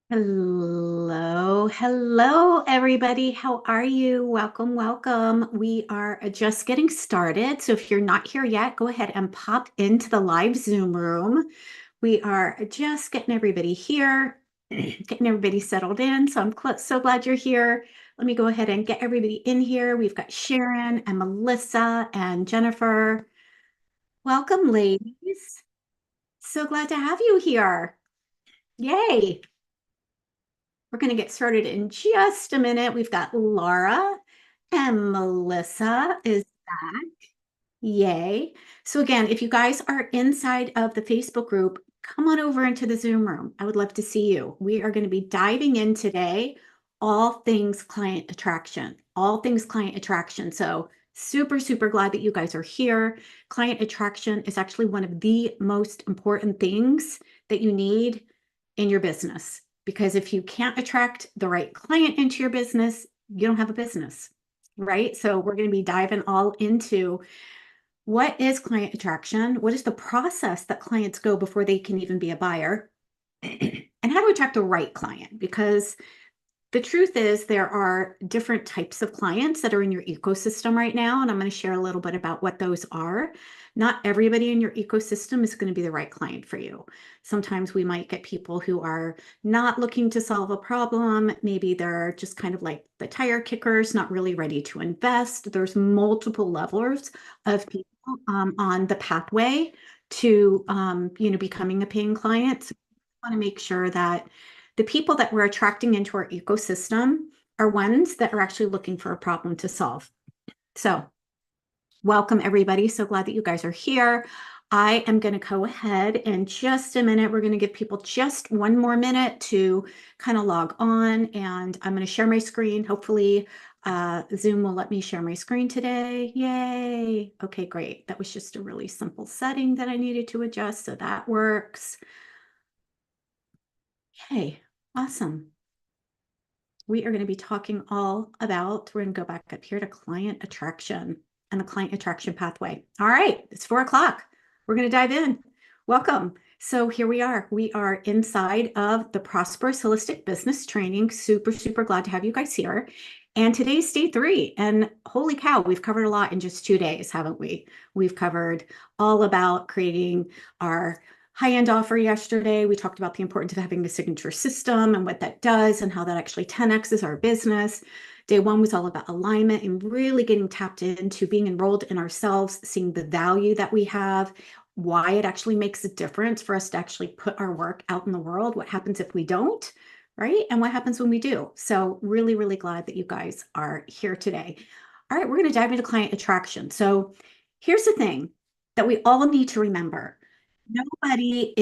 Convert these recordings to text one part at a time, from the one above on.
Hello, everybody. How are you? Welcome, welcome. We are just getting started. So if you're not here yet, go ahead and pop into the live Zoom room. We are just getting everybody here, getting everybody settled in. So I'm so glad you're here. Let me go ahead and get everybody in here. We've got Sharon and Melissa and Jennifer. Welcome, ladies. So glad to have you here. Yay. We're going to get started in just a minute. We've got Laura and Melissa is back. Yay. So again, if you guys are inside of the Facebook group, come on over into the Zoom room. I would love to see you. We are going to be diving in today, all things client attraction, all things client attraction. So super, super glad that you guys are here. Client attraction is actually one of the most important things that you need in your business. Because if you can't attract the right client into your business, you don't have a business, right? So we're going to be diving all into what is client attraction? What is the process that clients go before they can even be a buyer? And how to attract the right client? Because the truth is there are different types of clients that are in your ecosystem right now, and I'm going to share a little bit about what those are. Not everybody in your ecosystem is going to be the right client for you. Sometimes we might get people who are not looking to solve a problem. Maybe they're just kind of like the tire kickers, not really ready to invest. There's multiple levels of people on the pathway to becoming a paying client. So we want to make sure that the people that we're attracting into our ecosystem are ones that are actually looking for a problem to solve. So welcome, everybody. So glad that you guys are here. I am going to go ahead in just a minute. We're going to give people just one more minute to kind of log on, and I'm going to share my screen. Hopefully, Zoom will let me share my screen today. Yay. Okay, great. That was just a really simple setting that I needed to adjust, so that works. Okay, awesome. We are going to be talking all about, we're going to go back up here to client attraction and the client attraction pathway. All right, it's 4 o'clock. We're going to dive in. Welcome. So here we are. We are inside of the Prosperous Holistic Business Training. Super, super glad to have you guys here. And today's day 3. And holy cow, we've covered a lot in just 2 days, haven't we? We've covered all about creating our high-end offer yesterday. We talked about the importance of having a signature system and what that does and how that actually 10x's our business. Day 1 was all about alignment and really getting tapped into being enrolled in ourselves, seeing the value that we have, why it actually makes a difference for us to actually put our work out in the world, what happens if we don't, right? And what happens when we do. So really, really glad that you guys are here today. All right, we're going to dive into client attraction. So here's the thing that we all need to remember. Nobody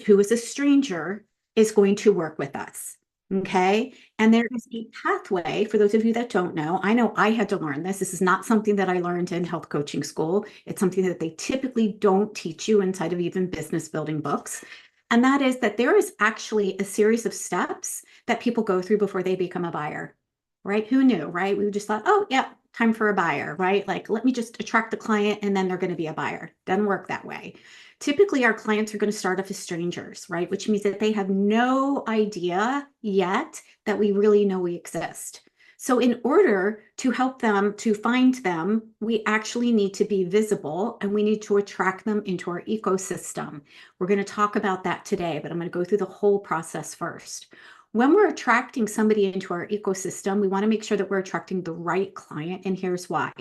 who is a stranger is going to work with us. Okay. And there is a pathway for those of you that don't know. I know I had to learn this. This is not something that I learned in health coaching school. It's something that they typically don't teach you inside of even business building books. And that is that there is actually a series of steps that people go through before they become a buyer, right? Who knew, right? We just thought, oh, yeah, time for a buyer, right? Like, let me just attract the client and then they're going to be a buyer. Doesn't work that way. Typically, our clients are going to start off as strangers, right? Which means that they have no idea yet that we really know we exist. So in order to help them to find them, we actually need to be visible and we need to attract them into our ecosystem. We're going to talk about that today, but I'm going to go through the whole process first. When we're attracting somebody into our ecosystem, we want to make sure that we're attracting the right client, and here's why.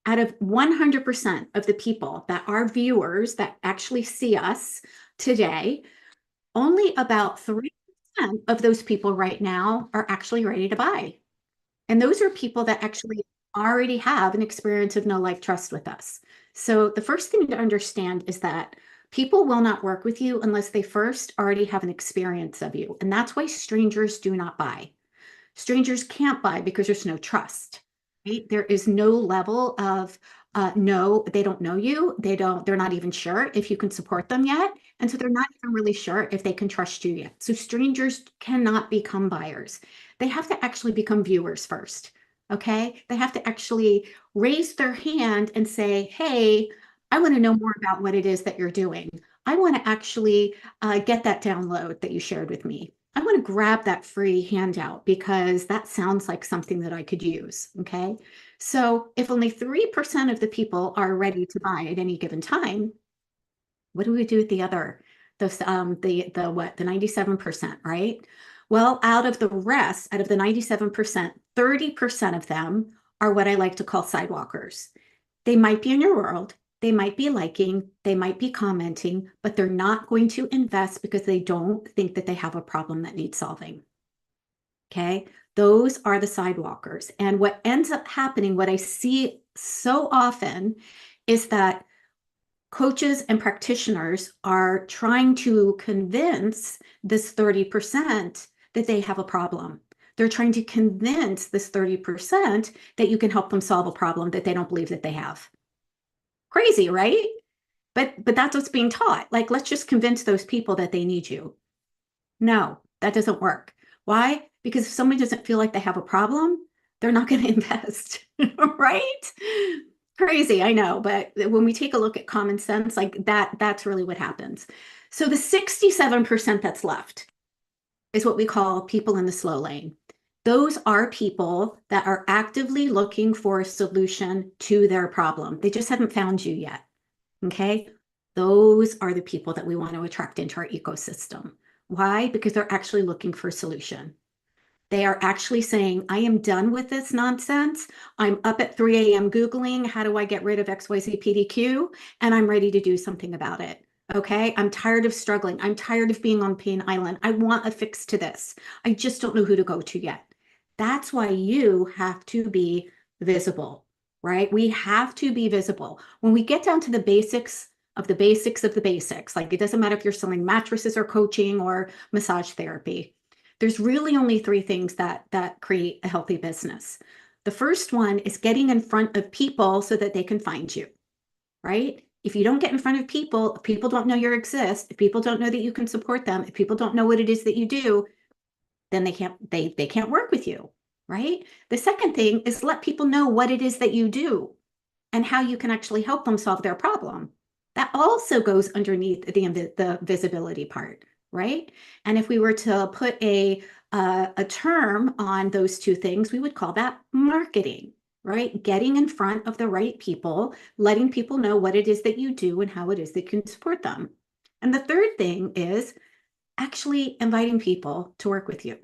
Out of 100% of the people that are viewers that actually see us today, only about 3% of those people right now are actually ready to buy. And those are people that actually already have an experience of know, like, trust with us. So the first thing to understand is that people will not work with you unless they first already have an experience of you. And that's why strangers do not buy. Strangers can't buy because there's no trust, right? There is no level of no, they don't know you. They're not even sure if you can support them yet. And so they're not even really sure if they can trust you yet. So strangers cannot become buyers. They have to actually become viewers first. Okay. They have to actually raise their hand and say, hey, I want to know more about what it is that you're doing. I want to actually get that download that you shared with me. I want to grab that free handout because that sounds like something that I could use. Okay. So if only 3% of the people are ready to buy at any given time, what do we do with the other, the what, the 97%, right? Well, out of the rest, out of the 97%, 30% of them are what I like to call sidewalkers. They might be in your world, they might be liking, they might be commenting, but they're not going to invest because they don't think that they have a problem that needs solving. Okay. Those are the sidewalkers. And what ends up happening, what I see so often, is that coaches and practitioners are trying to convince this 30% that they have a problem. They're trying to convince this 30% that you can help them solve a problem that they don't believe that they have. Crazy, right? But that's what's being taught. Like, let's just convince those people that they need you. No, that doesn't work. Why? Because if someone doesn't feel like they have a problem, they're not going to invest, right? Crazy, I know, but when we take a look at common sense, like that's really what happens. So the 67% that's left is what we call people in the slow lane. Those are people that are actively looking for a solution to their problem. They just haven't found you yet. Okay. Those are the people that we want to attract into our ecosystem. Why? Because they're actually looking for a solution. They are actually saying, I am done with this nonsense. I'm up at 3 a.m. Googling, how do I get rid of XYZ PDQ? And I'm ready to do something about it. Okay. I'm tired of struggling. I'm tired of being on Pain Island. I want a fix to this. I just don't know who to go to yet. That's why you have to be visible, right? We have to be visible. When we get down to the basics of the basics of the basics, like it doesn't matter if you're selling mattresses or coaching or massage therapy, there's really only three things that create a healthy business. The first one is getting in front of people so that they can find you, right? If you don't get in front of people, if people don't know you exist, if people don't know that you can support them, if people don't know what it is that you do, then they can't work with you, right? The second thing is let people know what it is that you do and how you can actually help them solve their problem. That also goes underneath the visibility part, right? And if we were to put a term on those two things, we would call that marketing, right? Getting in front of the right people, letting people know what it is that you do and how it is that you can support them. And the third thing is actually inviting people to work with you,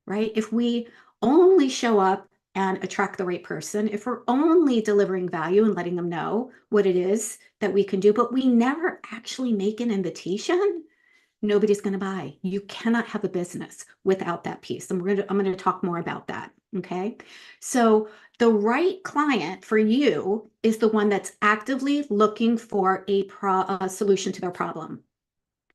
right? If we only show up and attract the right person, if we're only delivering value and letting them know what it is that we can do, but we never actually make an invitation, nobody's going to buy. You cannot have a business without that piece. And I'm going to talk more about that. Okay. So the right client for you is the one that's actively looking for a solution to their problem.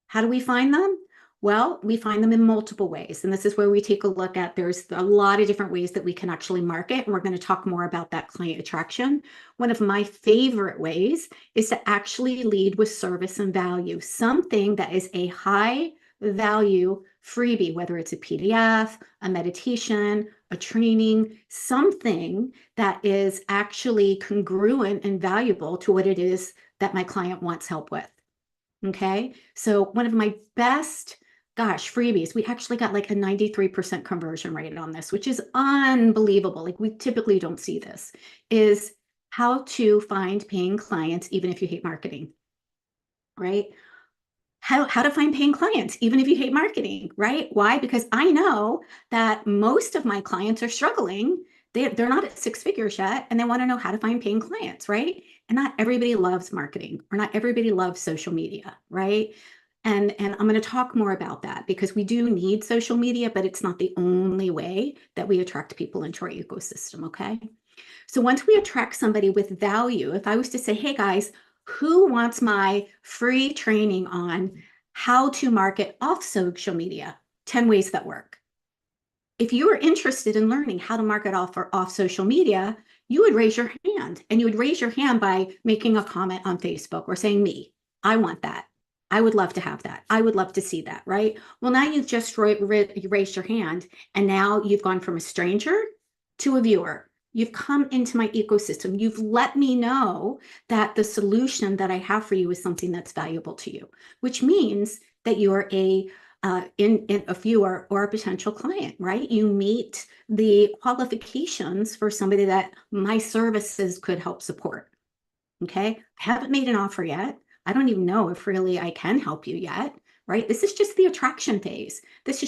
How do we find them? Well, we find them in multiple ways. And this is where we take a look at, there's a lot of different ways that we can actually market. And we're going to talk more about that client attraction. One of my favorite ways is to actually lead with service and value, something that is a high value freebie, whether it's a PDF, a meditation, a training, something that is actually congruent and valuable to what it is that my client wants help with. Okay. So one of my best, freebies, we actually got like a 93% conversion rate on this, which is unbelievable. Like we typically don't see this, is how to find paying clients, even if you hate marketing, right? How to find paying clients, even if you hate marketing, right? Why? Because I know that most of my clients are struggling. They're not at six figures yet, and they want to know how to find paying clients, right? And not everybody loves marketing, or not everybody loves social media, right? And I'm going to talk more about that because we do need social media, but it's not the only way that we attract people into our ecosystem, okay? So once we attract somebody with value, if I was to say, hey guys, who wants my free training on how to market off social media? 10 ways that work. If you are interested in learning how to market off social media, you would raise your hand, and you would raise your hand by making a comment on Facebook or saying, me, I want that. I would love to have that. I would love to see that, right? Well, now you've just raised your hand, and now you've gone from a stranger to a viewer. You've come into my ecosystem. You've let me know that the solution that I have for you is something that's valuable to you, which means that you're in a viewer or a potential client, right? You meet the qualifications for somebody that my services could help support. Okay. I haven't made an offer yet. I don't even know if really I can help you yet, right? This is just the attraction phase. This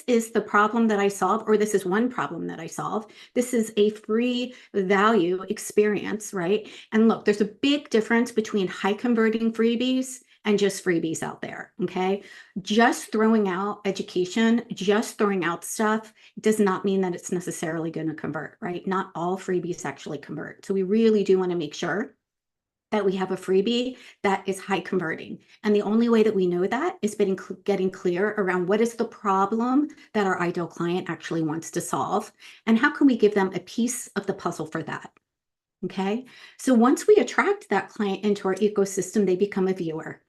is the problem that I solve, or this is one problem that I solve. This is a free value experience, right? And look, there's a big difference between high converting freebies and just freebies out there. Okay. Just throwing out education, just throwing out stuff does not mean that it's necessarily going to convert, right? Not all freebies actually convert. So we really do want to make sure that we have a freebie that is high converting. And the only way that we know that is getting clear around what is the problem that our ideal client actually wants to solve, and how can we give them a piece of the puzzle for that. Okay. So once we attract that client into our ecosystem, they become a viewer.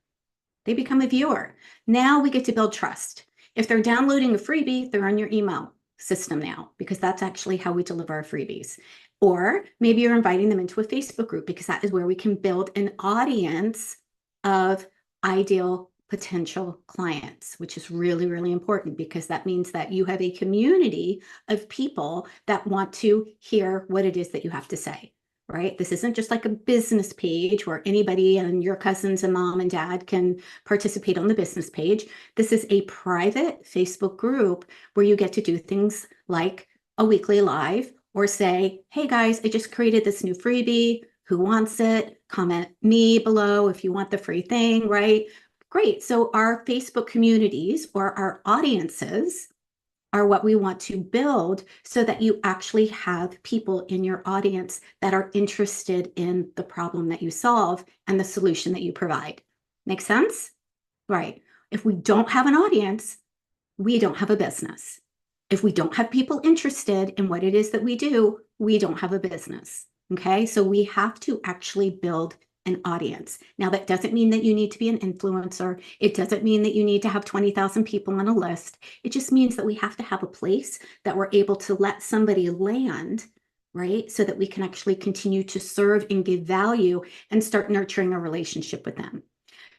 They become a viewer. Now we get to build trust. If they're downloading a freebie, they're on your email system now, because that's actually how we deliver our freebies. Or maybe you're inviting them into a Facebook group, because that is where we can build an audience of ideal potential clients, which is really, really important, because that means that you have a community of people that want to hear what it is that you have to say. Right? This isn't just like a business page where anybody and your cousins and mom and dad can participate on the business page. This is a private Facebook group where you get to do things like a weekly live, or say, hey guys, I just created this new freebie. Who wants it? Comment me below if you want the free thing, right? Great. So our Facebook communities, or our audiences, are what we want to build, so that you actually have people in your audience that are interested in the problem that you solve and the solution that you provide. Make sense? Right. If we don't have an audience, we don't have a business. If we don't have people interested in what it is that we do, we don't have a business. Okay. So we have to actually build an audience. Now, that doesn't mean that you need to be an influencer. It doesn't mean that you need to have 20,000 people on a list. It just means that we have to have a place that we're able to let somebody land, right? So that we can actually continue to serve and give value and start nurturing a relationship with them.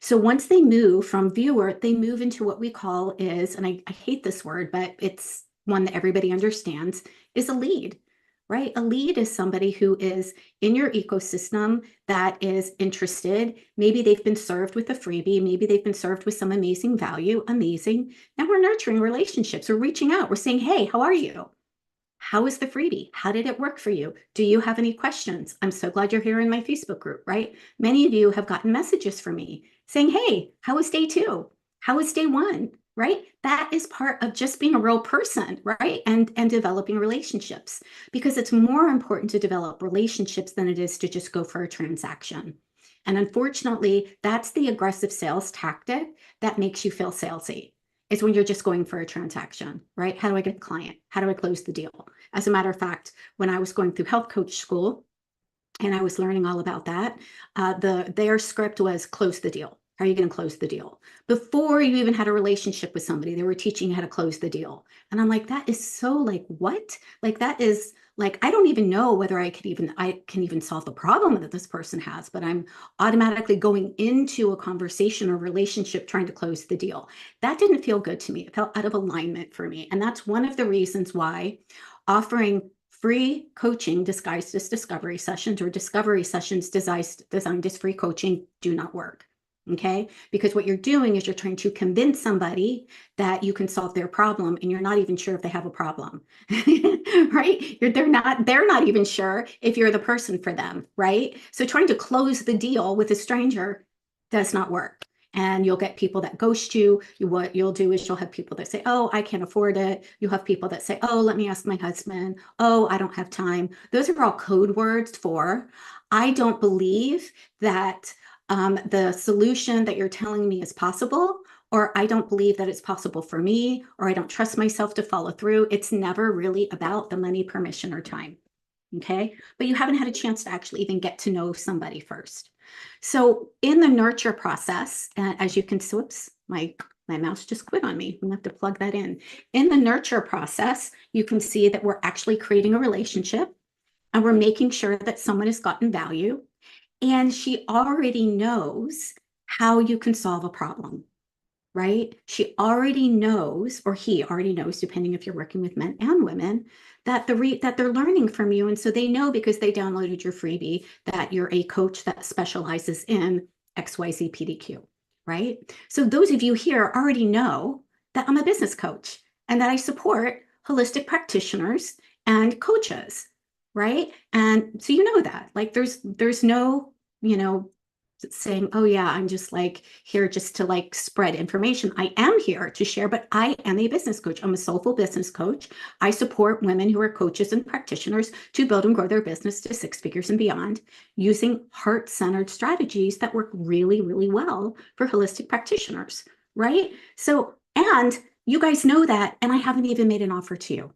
So once they move from viewer, they move into what we call is, and I hate this word, but it's one that everybody understands, is a lead, right? A lead is somebody who is in your ecosystem that is interested. Maybe they've been served with a freebie. Maybe they've been served with some amazing value. Amazing. And we're nurturing relationships. We're reaching out. We're saying, hey, how are you? How is the freebie? How did it work for you? Do you have any questions? I'm so glad you're here in my Facebook group, right? Many of you have gotten messages from me saying, hey, how was day 2? How was day 1? Right? That is part of just being a real person, right? And developing relationships, because it's more important to develop relationships than it is to just go for a transaction. And unfortunately, that's the aggressive sales tactic that makes you feel salesy. Is when you're just going for a transaction, right? How do I get a client? How do I close the deal? As a matter of fact, when I was going through health coach school and I was learning all about that, their script was close the deal. How are you going to close the deal? Before you even had a relationship with somebody, they were teaching you how to close the deal. And I'm like, that is so like, what? Like, that is like, I don't even know whether I can even solve the problem that this person has, but I'm automatically going into a conversation or relationship trying to close the deal. That didn't feel good to me. It felt out of alignment for me. And that's one of the reasons why offering free coaching disguised as discovery sessions, or discovery sessions designed as free coaching, do not work. Okay. Because what you're doing is you're trying to convince somebody that you can solve their problem, and you're not even sure if they have a problem. Right? They're not even sure if you're the person for them. Right? So trying to close the deal with a stranger does not work. And you'll get people that ghost you. What you'll do is you'll have people that say, oh, I can't afford it. You'll have people that say, oh, let me ask my husband. Oh, I don't have time. Those are all code words for, I don't believe that the solution that you're telling me is possible, or I don't believe that it's possible for me, or I don't trust myself to follow through. It's never really about the money, permission, or time. Okay. But you haven't had a chance to actually even get to know somebody first. So in the nurture process, as you can see, whoops, my mouse just quit on me. I'm gonna have to plug that in. In the nurture process, you can see that we're actually creating a relationship, and we're making sure that someone has gotten value, and she already knows how you can solve a problem. right? She already knows, or he already knows, depending if you're working with men and women, that that they're learning from you. And so they know because they downloaded your freebie that you're a coach that specializes in XYZ PDQ, right? So those of you here already know that I'm a business coach and that I support holistic practitioners and coaches, right? And so you know that, like, there's no, you know, saying, oh yeah, I'm just like here just to like spread information. I am here to share, but I am a business coach. I'm a soulful business coach. I support women who are coaches and practitioners to build and grow their business to 6 figures and beyond using heart-centered strategies that work really, really well for holistic practitioners, right? So, and you guys know that, and I haven't even made an offer to you.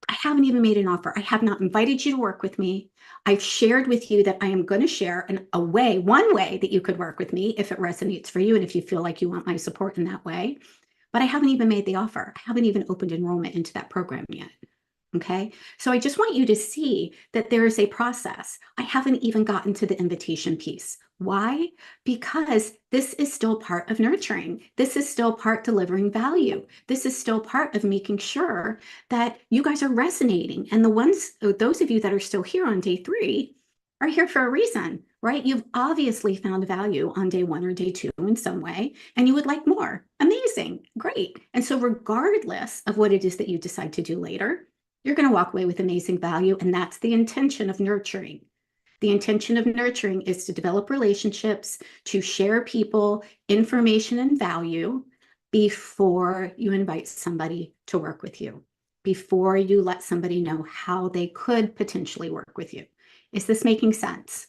I haven't even made an offer. I have not invited you to work with me. I've shared with you that I am going to share one way that you could work with me if it resonates for you and if you feel like you want my support in that way. But I haven't even made the offer. I haven't even opened enrollment into that program yet. Okay. So I just want you to see that there is a process. I haven't even gotten to the invitation piece. Why? Because this is still part of nurturing. This is still part delivering value. This is still part of making sure that you guys are resonating. And those of you that are still here on day 3 are here for a reason, right? You've obviously found value on day 1 or day 2 in some way, and you would like more. Amazing. Great. And so regardless of what it is that you decide to do later, you're going to walk away with amazing value. And that's the intention of nurturing. The intention of nurturing is to develop relationships, to share people, information, and value before you invite somebody to work with you, before you let somebody know how they could potentially work with you. Is this making sense?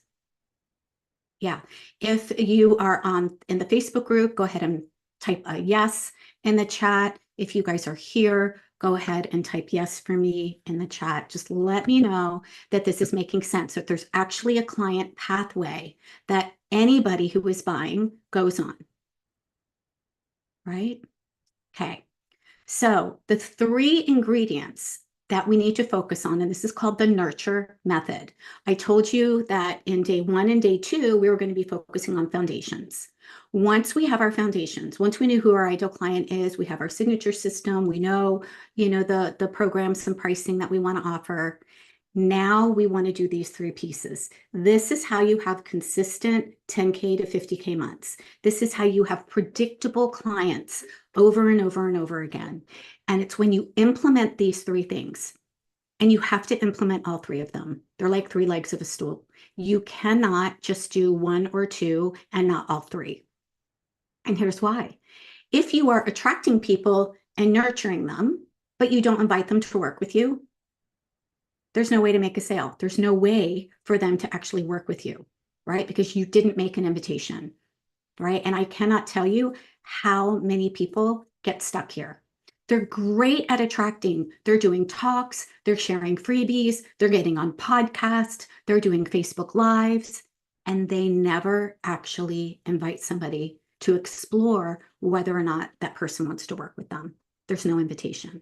Yeah. If you are in the Facebook group, go ahead and type a yes in the chat. If you guys are here, go ahead and type yes for me in the chat. Just let me know that this is making sense, that there's actually a client pathway that anybody who is buying goes on, right? Okay. So the 3 ingredients that we need to focus on, and this is called the nurture method. I told you that in day 1 and day 2, we were going to be focusing on foundations. Once we have our foundations, once we know who our ideal client is, we have our signature system, we know, the programs and pricing that we want to offer. Now we want to do these 3 pieces. This is how you have consistent 10K to 50K months. This is how you have predictable clients over and over and over again. And it's when you implement these 3 things, and you have to implement all 3 of them. They're like 3 legs of a stool. You cannot just do 1 or 2 and not all 3. And here's why. If you are attracting people and nurturing them, but you don't invite them to work with you, there's no way to make a sale. There's no way for them to actually work with you, right? Because you didn't make an invitation, right? And I cannot tell you how many people get stuck here. They're great at attracting. They're doing talks, they're sharing freebies, they're getting on podcasts, they're doing Facebook Lives, and they never actually invite somebody to explore whether or not that person wants to work with them. There's no invitation.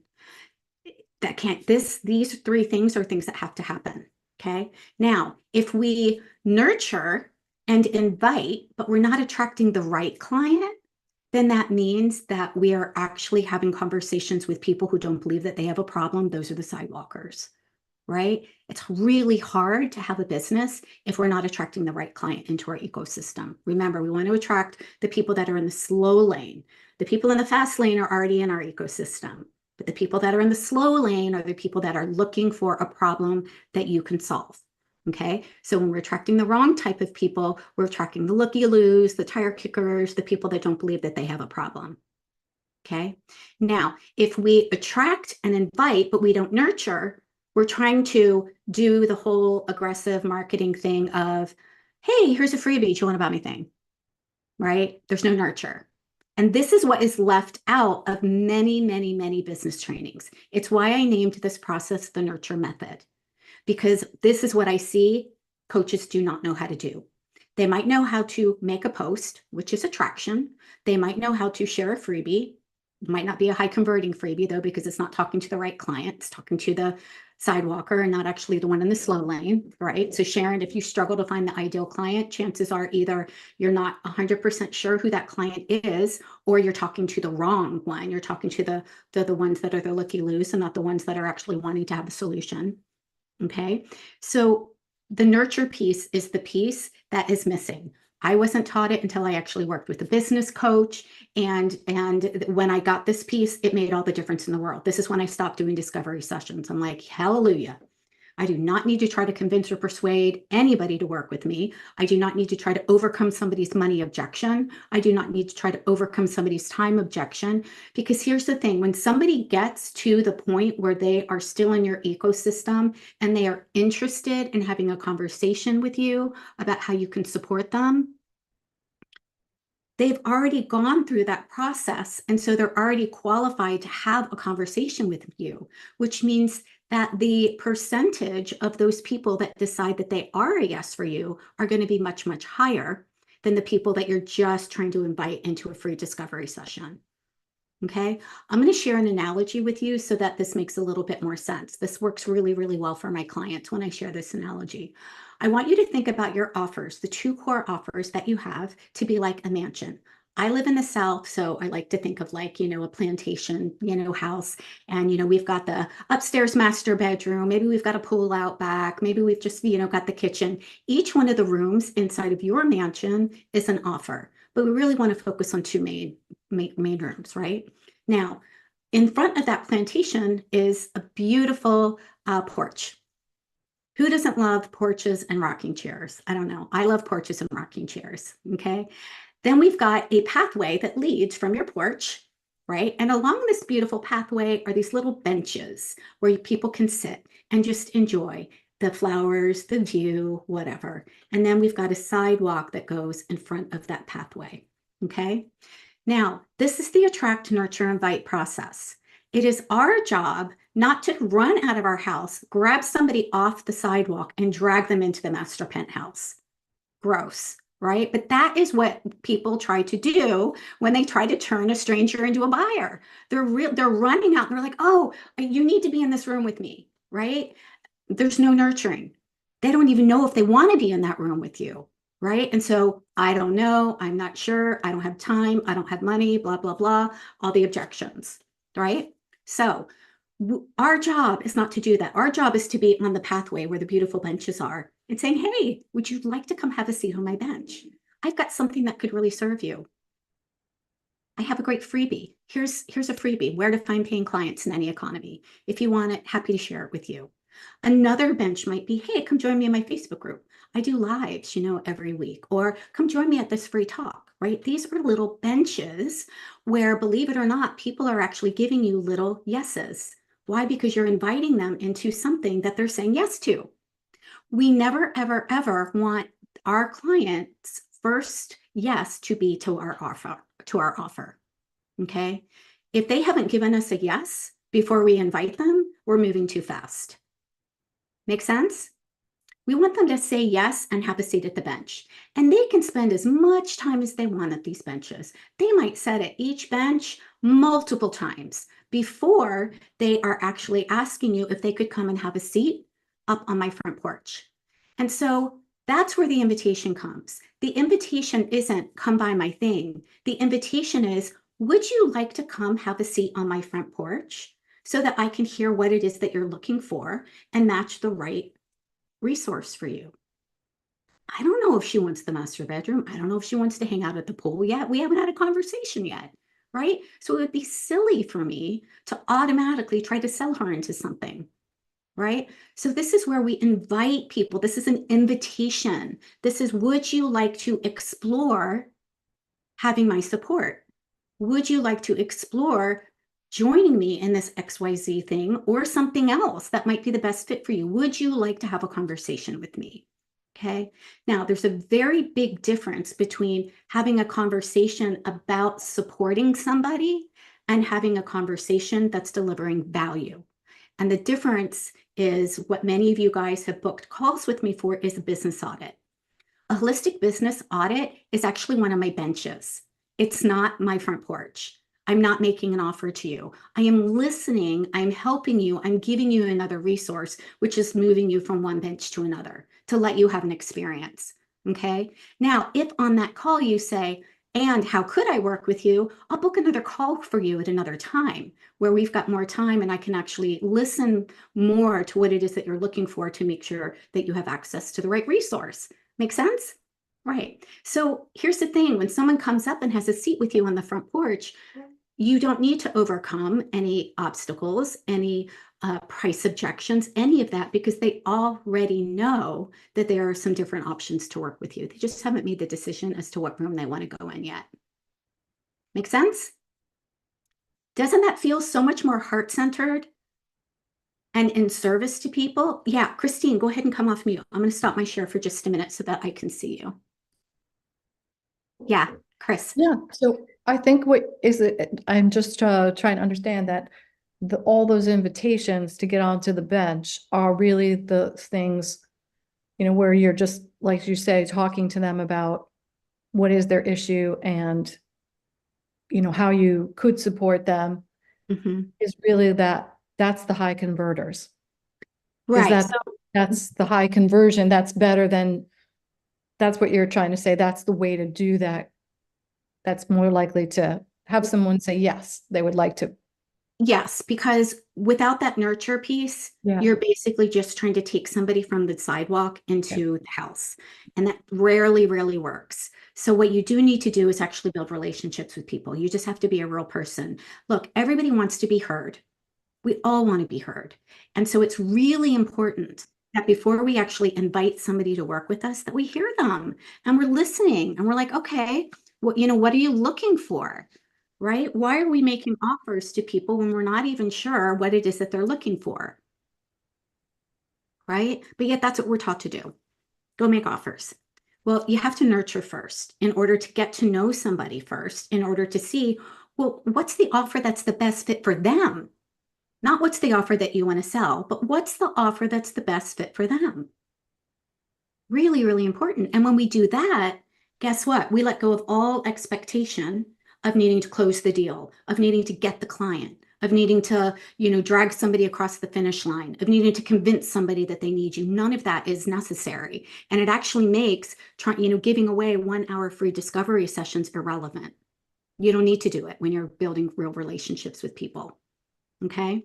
These 3 things are things that have to happen. Okay. Now, if we nurture and invite, but we're not attracting the right client, then that means that we are actually having conversations with people who don't believe that they have a problem. Those are the sidewalkers, right? It's really hard to have a business if we're not attracting the right client into our ecosystem. Remember, we want to attract the people that are in the slow lane. The people in the fast lane are already in our ecosystem. But the people that are in the slow lane are the people that are looking for a problem that you can solve. Okay. So when we're attracting the wrong type of people, we're attracting the looky-loos, the tire kickers, the people that don't believe that they have a problem. Okay. Now, if we attract and invite, but we don't nurture, we're trying to do the whole aggressive marketing thing of, hey, here's a freebie. Do you want to buy me thing? Right? There's no nurture. And this is what is left out of many, many, many business trainings. It's why I named this process the nurture method, because this is what I see coaches do not know how to do. They might know how to make a post, which is attraction. They might know how to share a freebie, Might not be a high converting freebie though, because it's not talking to the right client. It's talking to the sidewalker and not actually the one in the slow lane, right? So Sharon, if you struggle to find the ideal client, chances are either you're not 100% sure who that client is, or you're talking to the wrong one. You're talking to the ones that are the looky-loos and not the ones that are actually wanting to have a solution. Okay, so the nurture piece is the piece that is missing. I wasn't taught it until I actually worked with a business coach. And when I got this piece, it made all the difference in the world. This is when I stopped doing discovery sessions. I'm like, hallelujah. I do not need to try to convince or persuade anybody to work with me. I do not need to try to overcome somebody's money objection. I do not need to try to overcome somebody's time objection. Because here's the thing, when somebody gets to the point where they are still in your ecosystem and they are interested in having a conversation with you about how you can support them, they've already gone through that process. And so they're already qualified to have a conversation with you, which means that the percentage of those people that decide that they are a yes for you are going to be much, much higher than the people that you're just trying to invite into a free discovery session. Okay, I'm going to share an analogy with you so that this makes a little bit more sense. This works really, really well for my clients when I share this analogy. I want you to think about your offers, the two core offers that you have, to be like a mansion. I live in the South, so I like to think of like, a plantation, house. And, we've got the upstairs master bedroom. Maybe we've got a pool out back. Maybe we've just, got the kitchen. Each one of the rooms inside of your mansion is an offer. But we really want to focus on two main rooms, right? Now, in front of that plantation is a beautiful porch. Who doesn't love porches and rocking chairs? I don't know. I love porches and rocking chairs, okay? Then we've got a pathway that leads from your porch, right? And along this beautiful pathway are these little benches where people can sit and just enjoy the flowers, the view, whatever. And then we've got a sidewalk that goes in front of that pathway, okay? Now, this is the attract, nurture, invite process. It is our job not to run out of our house, grab somebody off the sidewalk and drag them into the master penthouse. Gross, right? But that is what people try to do when they try to turn a stranger into a buyer. They're running out and they're like, oh, you need to be in this room with me, right? There's no nurturing. They don't even know if they want to be in that room with you, right? And so I don't know, I'm not sure, I don't have time, I don't have money, blah, blah, blah, all the objections, right? So our job is not to do that. Our job is to be on the pathway where the beautiful benches are and saying, hey, would you like to come have a seat on my bench? I've got something that could really serve you. I have a great freebie. Here's a freebie, where to find paying clients in any economy. If you want it, happy to share it with you. Another bench might be, hey, come join me in my Facebook group. I do lives, every week, or come join me at this free talk, right? These are little benches where, believe it or not, people are actually giving you little yeses. Why? Because you're inviting them into something that they're saying yes to. We never, ever, ever want our clients' first yes to be to our offer. Okay. If they haven't given us a yes before we invite them, we're moving too fast. Make sense? We want them to say yes and have a seat at the bench. And they can spend as much time as they want at these benches. They might sit at each bench multiple times before they are actually asking you if they could come and have a seat up on my front porch. And so that's where the invitation comes. The invitation isn't come by my thing. The invitation is, would you like to come have a seat on my front porch so that I can hear what it is that you're looking for and match the right resource for you? I don't know if she wants the master bedroom. I don't know if she wants to hang out at the pool yet. We haven't had a conversation yet, right? So it would be silly for me to automatically try to sell her into something, right? So this is where we invite people. This is an invitation. This is, would you like to explore having my support? Would you like to explore joining me in this XYZ thing or something else that might be the best fit for you? Would you like to have a conversation with me? Okay. Now, there's a very big difference between having a conversation about supporting somebody and having a conversation that's delivering value. And the difference is, what many of you guys have booked calls with me for is a business audit. A holistic business audit is actually one of my benches. It's not my front porch. I'm not making an offer to you. I am listening. I'm helping you. I'm giving you another resource, which is moving you from one bench to another to let you have an experience. Okay. Now, if on that call you say, and how could I work with you? I'll book another call for you at another time where we've got more time and I can actually listen more to what it is that you're looking for to make sure that you have access to the right resource. Make sense? Right. So here's the thing, when someone comes up and has a seat with you on the front porch, you don't need to overcome any obstacles, any price objections, any of that, because they already know that there are some different options to work with you. They just haven't made the decision as to what room they want to go in yet. Make sense? Doesn't that feel so much more heart-centered and in service to people? Yeah, Christine, go ahead and come off mute. I'm going to stop my share for just a minute so that I can see you. Yeah, Chris. Yeah, so I think what is it, I'm just trying to understand that all those invitations to get onto the bench are really the things, where you're just, like you say, talking to them about what is their issue and, how you could support them is really that's the high converters. Is Right. that's the high conversion, that's better than, that's what you're trying to say, that's the way to do that. That's more likely to have someone say, yes, they would like to. Yes, because without that nurture piece, Yeah. you're basically just trying to take somebody from the sidewalk Yeah. into the house. And that rarely, rarely works. So what you do need to do is actually build relationships with people. You just have to be a real person. Look, everybody wants to be heard. We all want to be heard. And so it's really important that before we actually invite somebody to work with us, that we hear them and we're listening and we're like, okay, what are you looking for? Right? Why are we making offers to people when we're not even sure what it is that they're looking for? Right? But yet that's what we're taught to do. Go make offers. Well, you have to nurture first in order to get to know somebody first, in order to see, well, what's the offer that's the best fit for them? Not what's the offer that you want to sell, but what's the offer that's the best fit for them? Really, really important. And when we do that, guess what? We let go of all expectation of needing to close the deal, of needing to get the client, of needing to, drag somebody across the finish line, of needing to convince somebody that they need you. None of that is necessary. And it actually makes, giving away 1 hour free discovery sessions irrelevant. You don't need to do it when you're building real relationships with people. Okay.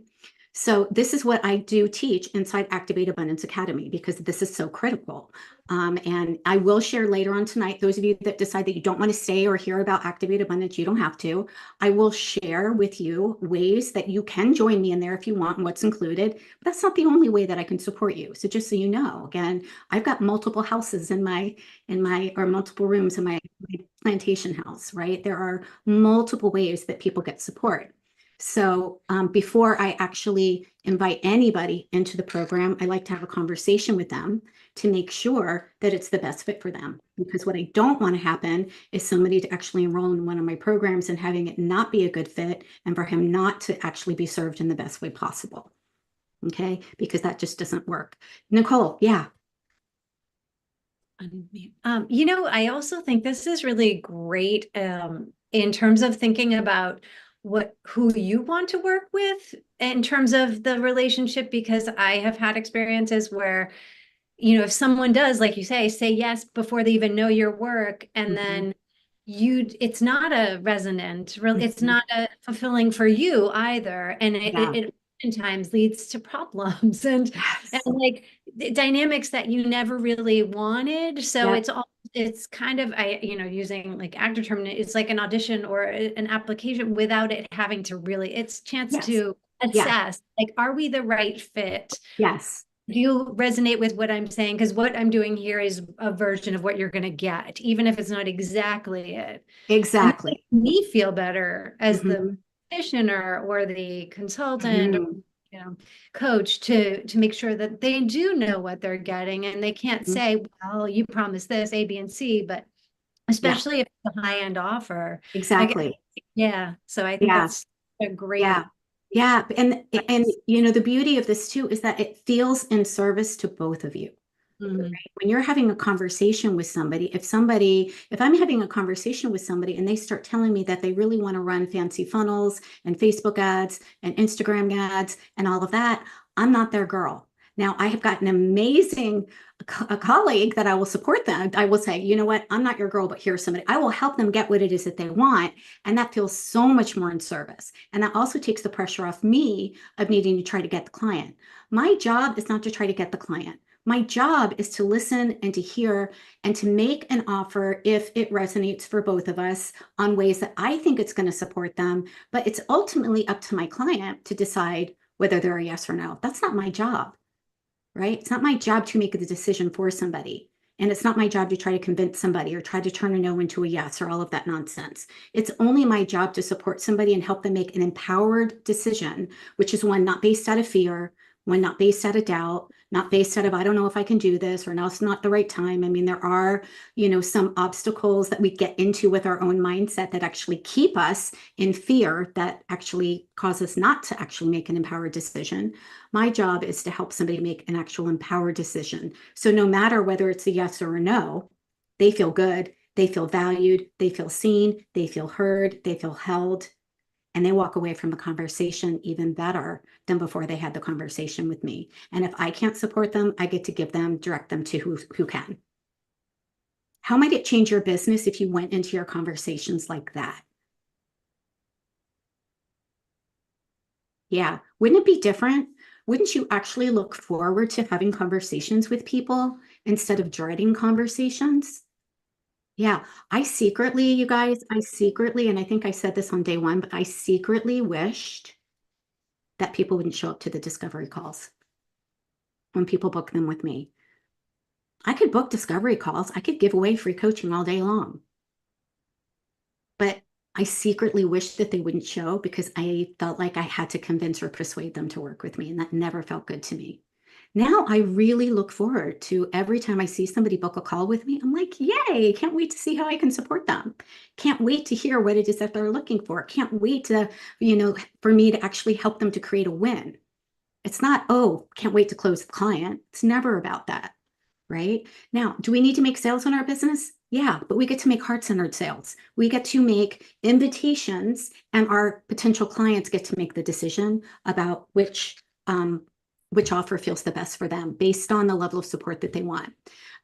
So this is what I do teach inside Activate Abundance Academy, because this is so critical. And I will share later on tonight, those of you that decide that you don't want to stay or hear about Activate Abundance, you don't have to. I will share with you ways that you can join me in there if you want and what's included. But that's not the only way that I can support you. So just so you know, again, I've got multiple houses or multiple rooms in my plantation house, right? There are multiple ways that people get support. So before I actually invite anybody into the program, I like to have a conversation with them to make sure that it's the best fit for them. Because what I don't want to happen is somebody to actually enroll in one of my programs and having it not be a good fit and for him not to actually be served in the best way possible. Okay, because that just doesn't work. Nicole, yeah. I also think this is really great in terms of thinking about who you want to work with in terms of the relationship, because I have had experiences where, if someone does, like you say yes before they even know your work, and then it's not a resonant, it's not a fulfilling for you either. And it oftentimes leads to problems and like the dynamics that you never really wanted. So it's kind of, using like actor term, it's like an audition or an application without it having to really, it's chance to assess, like, are we the right fit? Yes. Do you resonate with what I'm saying? Because what I'm doing here is a version of what you're going to get, even if it's not exactly it. Exactly. And me feel better as the practitioner or the consultant or, coach to make sure that they do know what they're getting, and they can't say, well, you promised this A, B, and C, but especially if it's a high-end offer. Exactly. So I think that's a great. Yeah. And the beauty of this too is that it feels in service to both of you. When you're having a conversation with somebody, if I'm having a conversation with somebody and they start telling me that they really want to run fancy funnels and Facebook ads and Instagram ads and all of that, I'm not their girl. Now, I have got an amazing a colleague that I will support them. I will say, you know what, I'm not your girl, but here's somebody. I will help them get what it is that they want. And that feels so much more in service. And that also takes the pressure off me of needing to try to get the client. My job is not to try to get the client. My job is to listen and to hear and to make an offer if it resonates for both of us on ways that I think it's going to support them. But it's ultimately up to my client to decide whether they're a yes or no. That's not my job, right? It's not my job to make the decision for somebody. And it's not my job to try to convince somebody or try to turn a no into a yes or all of that nonsense. It's only my job to support somebody and help them make an empowered decision, which is one not based out of fear, one not based out of doubt, not based out of, I don't know if I can do this, or now it's not the right time. I mean, there are, some obstacles that we get into with our own mindset that actually keep us in fear, that actually cause us not to actually make an empowered decision. My job is to help somebody make an actual empowered decision. So no matter whether it's a yes or a no, they feel good, they feel valued, they feel seen, they feel heard, they feel held, and they walk away from the conversation even better than before they had the conversation with me. And if I can't support them, I get to direct them to who can. How might it change your business if you went into your conversations like that? Yeah, wouldn't it be different? Wouldn't you actually look forward to having conversations with people instead of dreading conversations? Yeah, you guys, and I think I said this on day one, but I secretly wished that people wouldn't show up to the discovery calls when people book them with me. I could book discovery calls. I could give away free coaching all day long. But I secretly wished that they wouldn't show because I felt like I had to convince or persuade them to work with me. And that never felt good to me. Now I really look forward to every time I see somebody book a call with me. I'm like, yay, can't wait to see how I can support them. Can't wait to hear what it is that they're looking for. Can't wait to, for me to actually help them to create a win. It's not, oh, can't wait to close the client. It's never about that, right? Now, do we need to make sales in our business? Yeah, but we get to make heart-centered sales. We get to make invitations, and our potential clients get to make the decision about which offer feels the best for them based on the level of support that they want.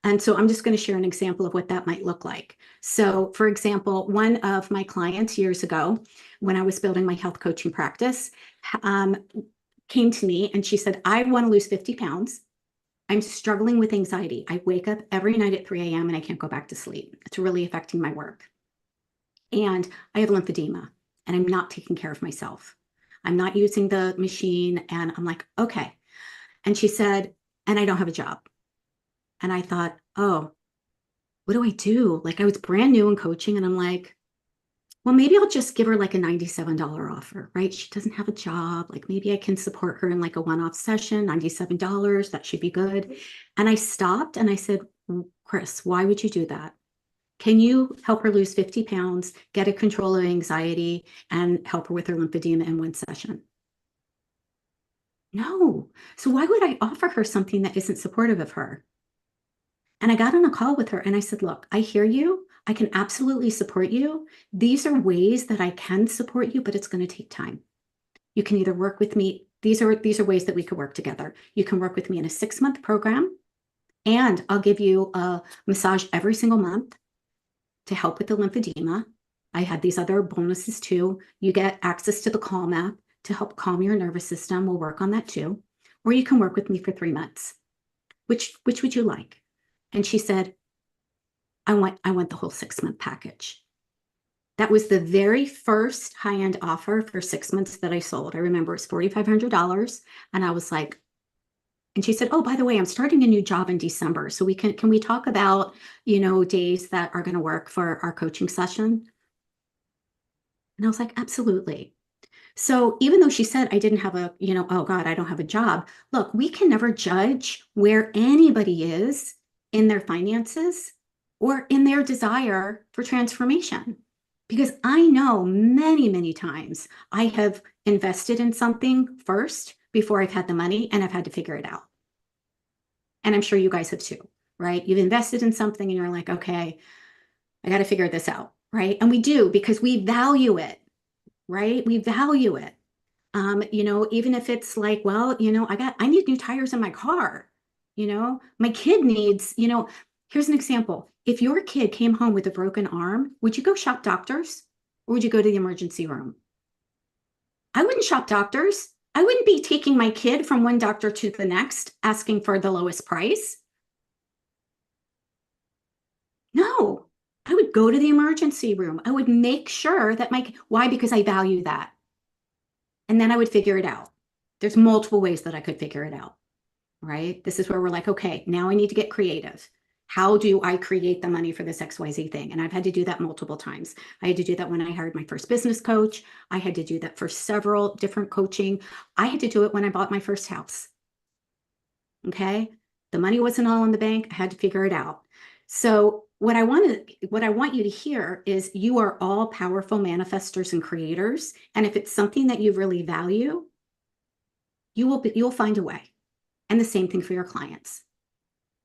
And so I'm just going to share an example of what that might look like. So for example, one of my clients years ago, when I was building my health coaching practice, came to me and she said, I want to lose 50 pounds. I'm struggling with anxiety. I wake up every night at 3 a.m. and I can't go back to sleep. It's really affecting my work. And I have lymphedema and I'm not taking care of myself. I'm not using the machine. And I'm like, okay. And she said, and I don't have a job. And I thought, oh, what do I do? Like I was brand new in coaching and I'm like, well, maybe I'll just give her like a $97 offer, right? She doesn't have a job. Like maybe I can support her in like a one-off session, $97. That should be good. And I stopped and I said, Chris, why would you do that? Can you help her lose 50 pounds, get a control of anxiety, and help her with her lymphedema in one session? No. So why would I offer her something that isn't supportive of her? And I got on a call with her and I said, look, I hear you. I can absolutely support you. These are ways that I can support you, but it's going to take time. You can either work with me. These are ways that we could work together. You can work with me in a 6-month program, and I'll give you a massage every single month to help with the lymphedema. I had these other bonuses too. You get access to the Calm app to help calm your nervous system. We'll work on that too. Or you can work with me for 3 months. Which would you like? And she said, I want the whole 6-month package. That was the very first high-end offer for 6 months that I sold. I remember it's $4,500. And I was like, and she said, oh, by the way, I'm starting a new job in December. So can we talk about, days that are going to work for our coaching session? And I was like, absolutely. So even though she said I didn't have oh God, I don't have a job. Look, we can never judge where anybody is in their finances or in their desire for transformation. Because I know many, many times I have invested in something first before I've had the money and I've had to figure it out. And I'm sure you guys have too, right? You've invested in something and you're like, okay, I got to figure this out, right? And we do because we value it, right? We value it. Even if it's like, well, I need new tires in my car. My kid needs, here's an example. If your kid came home with a broken arm, would you go shop doctors or would you go to the emergency room? I wouldn't shop doctors. I wouldn't be taking my kid from one doctor to the next, asking for the lowest price. No, I would go to the emergency room. I would make sure that why? Because I value that. And then I would figure it out. There's multiple ways that I could figure it out, right? This is where we're like, okay, now I need to get creative. How do I create the money for this XYZ thing? And I've had to do that multiple times. I had to do that when I hired my first business coach. I had to do that for several different coaching. I had to do it when I bought my first house. Okay. The money wasn't all in the bank. I had to figure it out. So what I want you to hear is you are all powerful manifestors and creators. And if it's something that you really value, you'll find a way. And the same thing for your clients.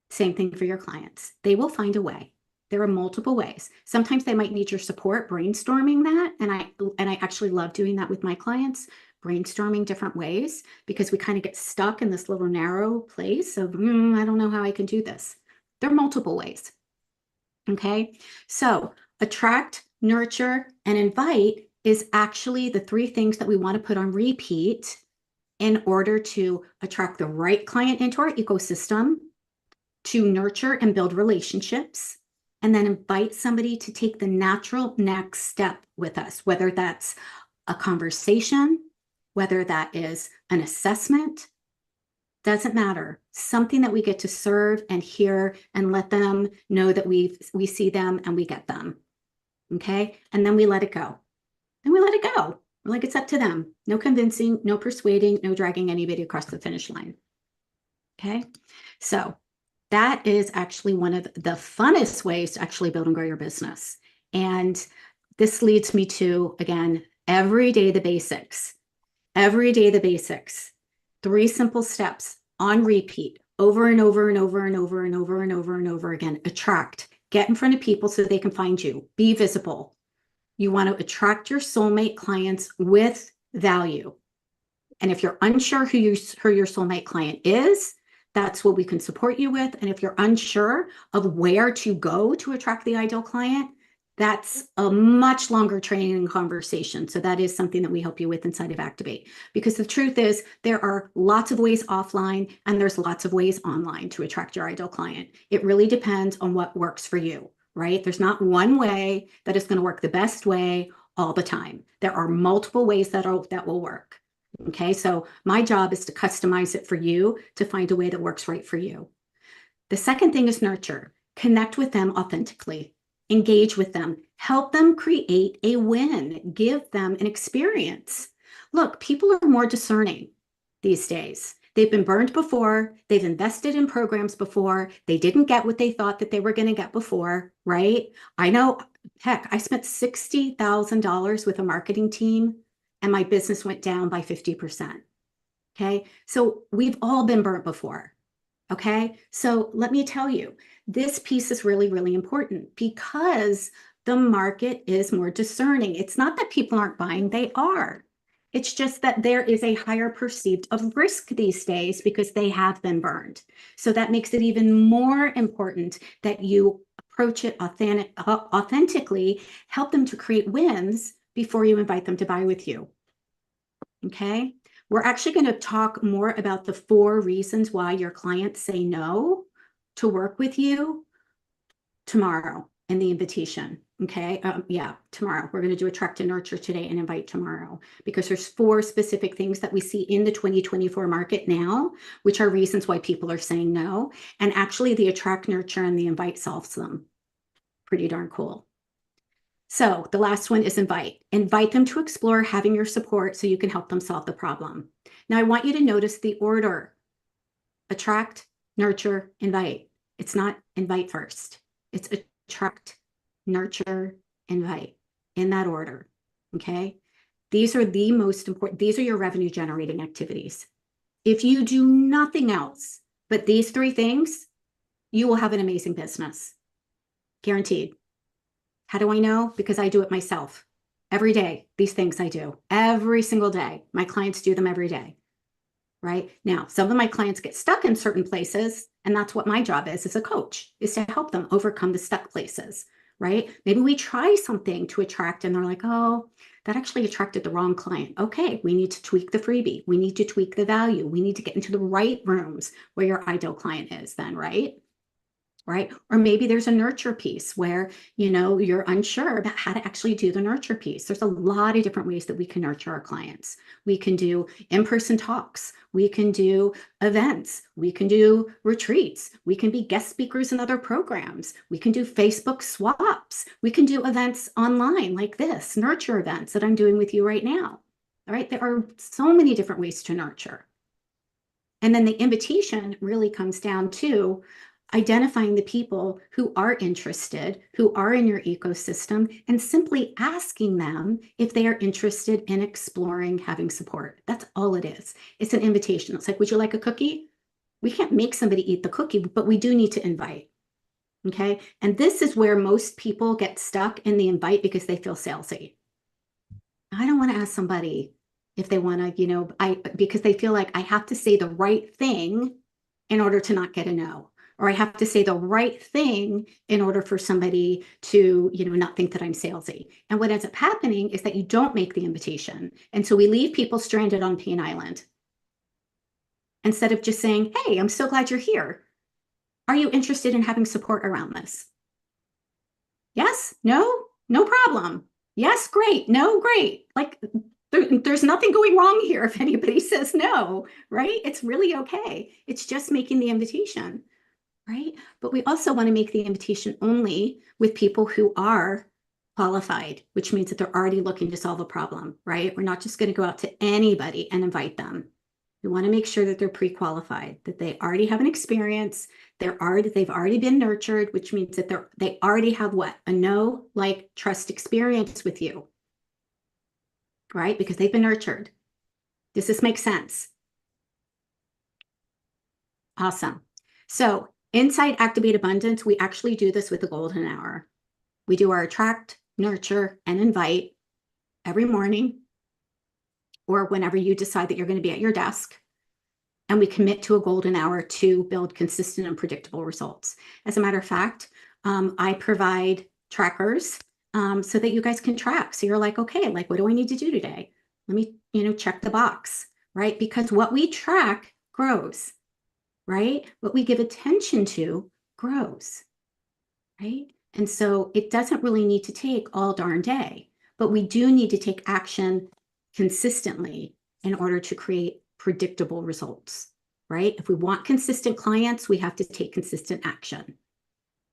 Same thing for your clients. They will find a way. There are multiple ways. Sometimes they might need your support brainstorming that. And I actually love doing that with my clients, brainstorming different ways, because we kind of get stuck in this little narrow place of, I don't know how I can do this. There are multiple ways. Okay. So attract, nurture, and invite is actually the three things that we want to put on repeat in order to attract the right client into our ecosystem, to nurture and build relationships, and then invite somebody to take the natural next step with us, whether that's a conversation, whether that is an assessment, doesn't matter. Something that we get to serve and hear and let them know that we see them and we get them. Okay. And then we let it go. And we let it go. We're like, it's up to them. No convincing, no persuading, no dragging anybody across the finish line. Okay. So that is actually one of the funnest ways to actually build and grow your business. And this leads me to, again, every day the basics. Every day the basics. 3 simple steps on repeat, over and over and over and over and over and over and over again. Attract. Get in front of people so they can find you. Be visible. You want to attract your soulmate clients with value. And if you're unsure who your soulmate client is, that's what we can support you with. And if you're unsure of where to go to attract the ideal client, that's a much longer training conversation. So that is something that we help you with inside of Activate. Because the truth is, there are lots of ways offline and there's lots of ways online to attract your ideal client. It really depends on what works for you, right? There's not one way that is going to work the best way all the time. There are multiple ways that will work. Okay, so my job is to customize it for you to find a way that works right for you. The second thing is nurture. Connect with them authentically. Engage with them, help them create a win, give them an experience. Look, people are more discerning these days. They've been burned before. They've invested in programs before. They didn't get what they thought that they were going to get before, right? I know, heck, I spent $60,000 with a marketing team and my business went down by 50%. Okay. So we've all been burnt before. Okay. So let me tell you, this piece is really, really important because the market is more discerning. It's not that people aren't buying, they are. It's just that there is a higher perceived of risk these days because they have been burned. So that makes it even more important that you approach it authentically, help them to create wins before you invite them to buy with you. Okay. We're actually going to talk more about the 4 reasons why your clients say no to work with you tomorrow in the invitation. Okay. Tomorrow. We're going to do attract and nurture today and invite tomorrow because there's 4 specific things that we see in the 2024 market now, which are reasons why people are saying no. And actually the attract, nurture, and the invite solves them. Pretty darn cool. So the last one is invite. Invite them to explore having your support so you can help them solve the problem. Now I want you to notice the order. Attract, nurture, invite. It's not invite first. It's attract, nurture, invite in that order. Okay. These are the most important. These are your revenue generating activities. If you do nothing else But these three things, you will have an amazing business. Guaranteed. How do I know? Because I do it myself. Every day, these things I do. Every single day. My clients do them every day. Right? Now, some of my clients get stuck in certain places, and that's what my job is as a coach, is to help them overcome the stuck places. Right? Maybe we try something to attract, and they're like, oh, that actually attracted the wrong client. Okay, we need to tweak the freebie. We need to tweak the value. We need to get into the right rooms where your ideal client is then, right? Right? Or maybe there's a nurture piece where, you're unsure about how to actually do the nurture piece. There's a lot of different ways that we can nurture our clients. We can do in-person talks. We can do events. We can do retreats. We can be guest speakers in other programs. We can do Facebook swaps. We can do events online like this, nurture events that I'm doing with you right now. All right. There are so many different ways to nurture. And then the invitation really comes down to identifying the people who are interested, who are in your ecosystem, and simply asking them if they are interested in exploring having support. That's all it is. It's an invitation. It's like, would you like a cookie? We can't make somebody eat the cookie, but we do need to invite. Okay. And this is where most people get stuck in the invite because they feel salesy. I don't want to ask somebody if they want to, because they feel like I have to say the right thing in order to not get a no. Or I have to say the right thing in order for somebody to, not think that I'm salesy. And what ends up happening is that you don't make the invitation. And so we leave people stranded on Pain Island. Instead of just saying, hey, I'm so glad you're here. Are you interested in having support around this? Yes? No? No problem. Yes, great. No, great. Like there's nothing going wrong here if anybody says no, right? It's really okay. It's just making the invitation. Right? But we also want to make the invitation only with people who are qualified, which means that they're already looking to solve a problem, right? We're not just going to go out to anybody and invite them. We want to make sure that they're pre-qualified, that they already have an experience, they've already been nurtured, which means that they already have what? A know, like, trust experience with you, right? Because they've been nurtured. Does this make sense? Awesome. So inside Activate Abundance, we actually do this with the golden hour. We do our attract, nurture, and invite every morning or whenever you decide that you're going to be at your desk. And we commit to a golden hour to build consistent and predictable results. As a matter of fact, I provide trackers so that you guys can track. So you're like, okay, like, what do I need to do today? Let me, check the box, right? Because what we track grows. Right? What we give attention to grows, right? And so it doesn't really need to take all darn day, but we do need to take action consistently in order to create predictable results, right? If we want consistent clients, we have to take consistent action.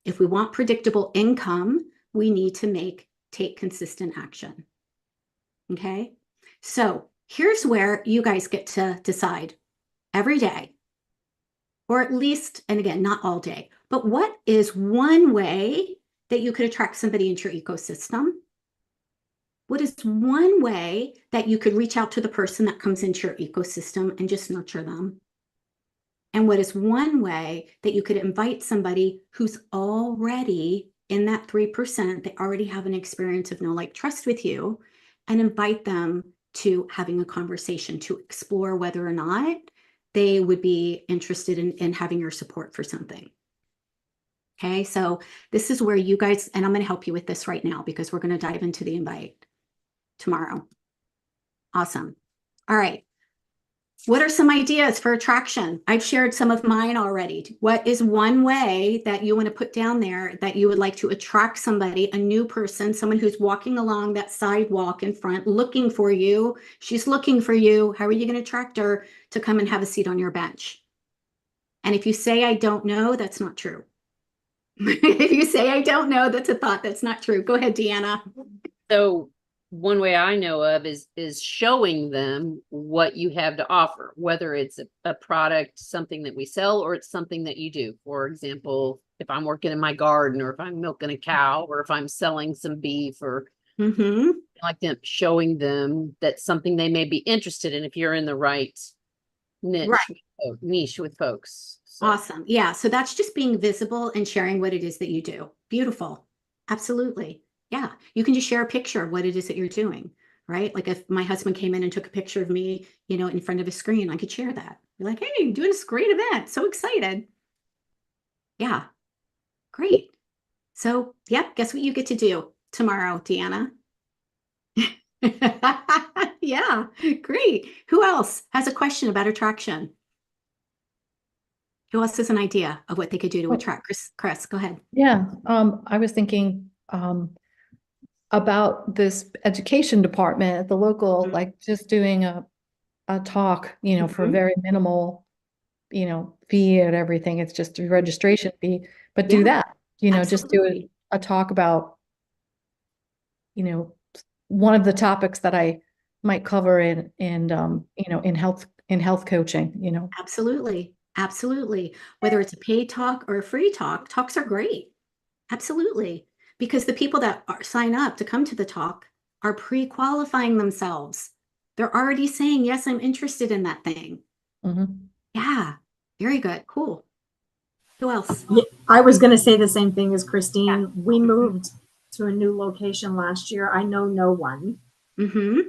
If we want predictable income, we need to take consistent action. Okay? So here's where you guys get to decide every day, or at least, and again, not all day, but what is one way that you could attract somebody into your ecosystem? What is one way that you could reach out to the person that comes into your ecosystem and just nurture them? And what is one way that you could invite somebody who's already in that 3%, they already have an experience of know, like, trust with you, and invite them to having a conversation to explore whether or not they would be interested in having your support for something. Okay, so this is where you guys, and I'm going to help you with this right now because we're going to dive into the invite tomorrow. Awesome. All right. What are some ideas for attraction? I've shared some of mine already. What is one way that you want to put down there that you would like to attract somebody, a new person, someone who's walking along that sidewalk in front, looking for you? She's looking for you. How are you going to attract her to come and have a seat on your bench? And if you say, I don't know, that's not true. If you say, I don't know, that's a thought. That's not true. Go ahead, Deanna. So one way I know of is showing them what you have to offer, whether it's a product, something that we sell, or it's something that you do. For example, if I'm working in my garden, or if I'm milking a cow, or if I'm selling some beef, or like them, showing them that's something they may be interested in if you're in the right niche with folks. So. Awesome. Yeah. So that's just being visible and sharing what it is that you do. Beautiful. Absolutely. Yeah. You can just share a picture of what it is that you're doing, right? Like if my husband came in and took a picture of me, in front of a screen, I could share that. Be like, hey, you're doing this great event. So excited. Yeah. Great. So, yep. Guess what you get to do tomorrow, Deanna? Yeah. Great. Who else has a question about attraction? Who else has an idea of what they could do to Oh. attract? Chris, go ahead. Yeah, I was thinking about this education department at the local, like just doing a talk, for a Mhm. very minimal, fee and everything. It's just a registration fee, but Yeah, do that, just do absolutely. a talk about, one of the topics that I might cover in health coaching, Absolutely. Absolutely. Whether it's a paid talk or a free talk, talks are great. Absolutely. Because the people that sign up to come to the talk are pre-qualifying themselves. They're already saying, yes, I'm interested in that thing. Mhm. Yeah. Very good. Cool. Who else? Yeah, I was going to say the same thing as Yeah. Christine. We moved to a new location last year. I know no one. Mm-hmm.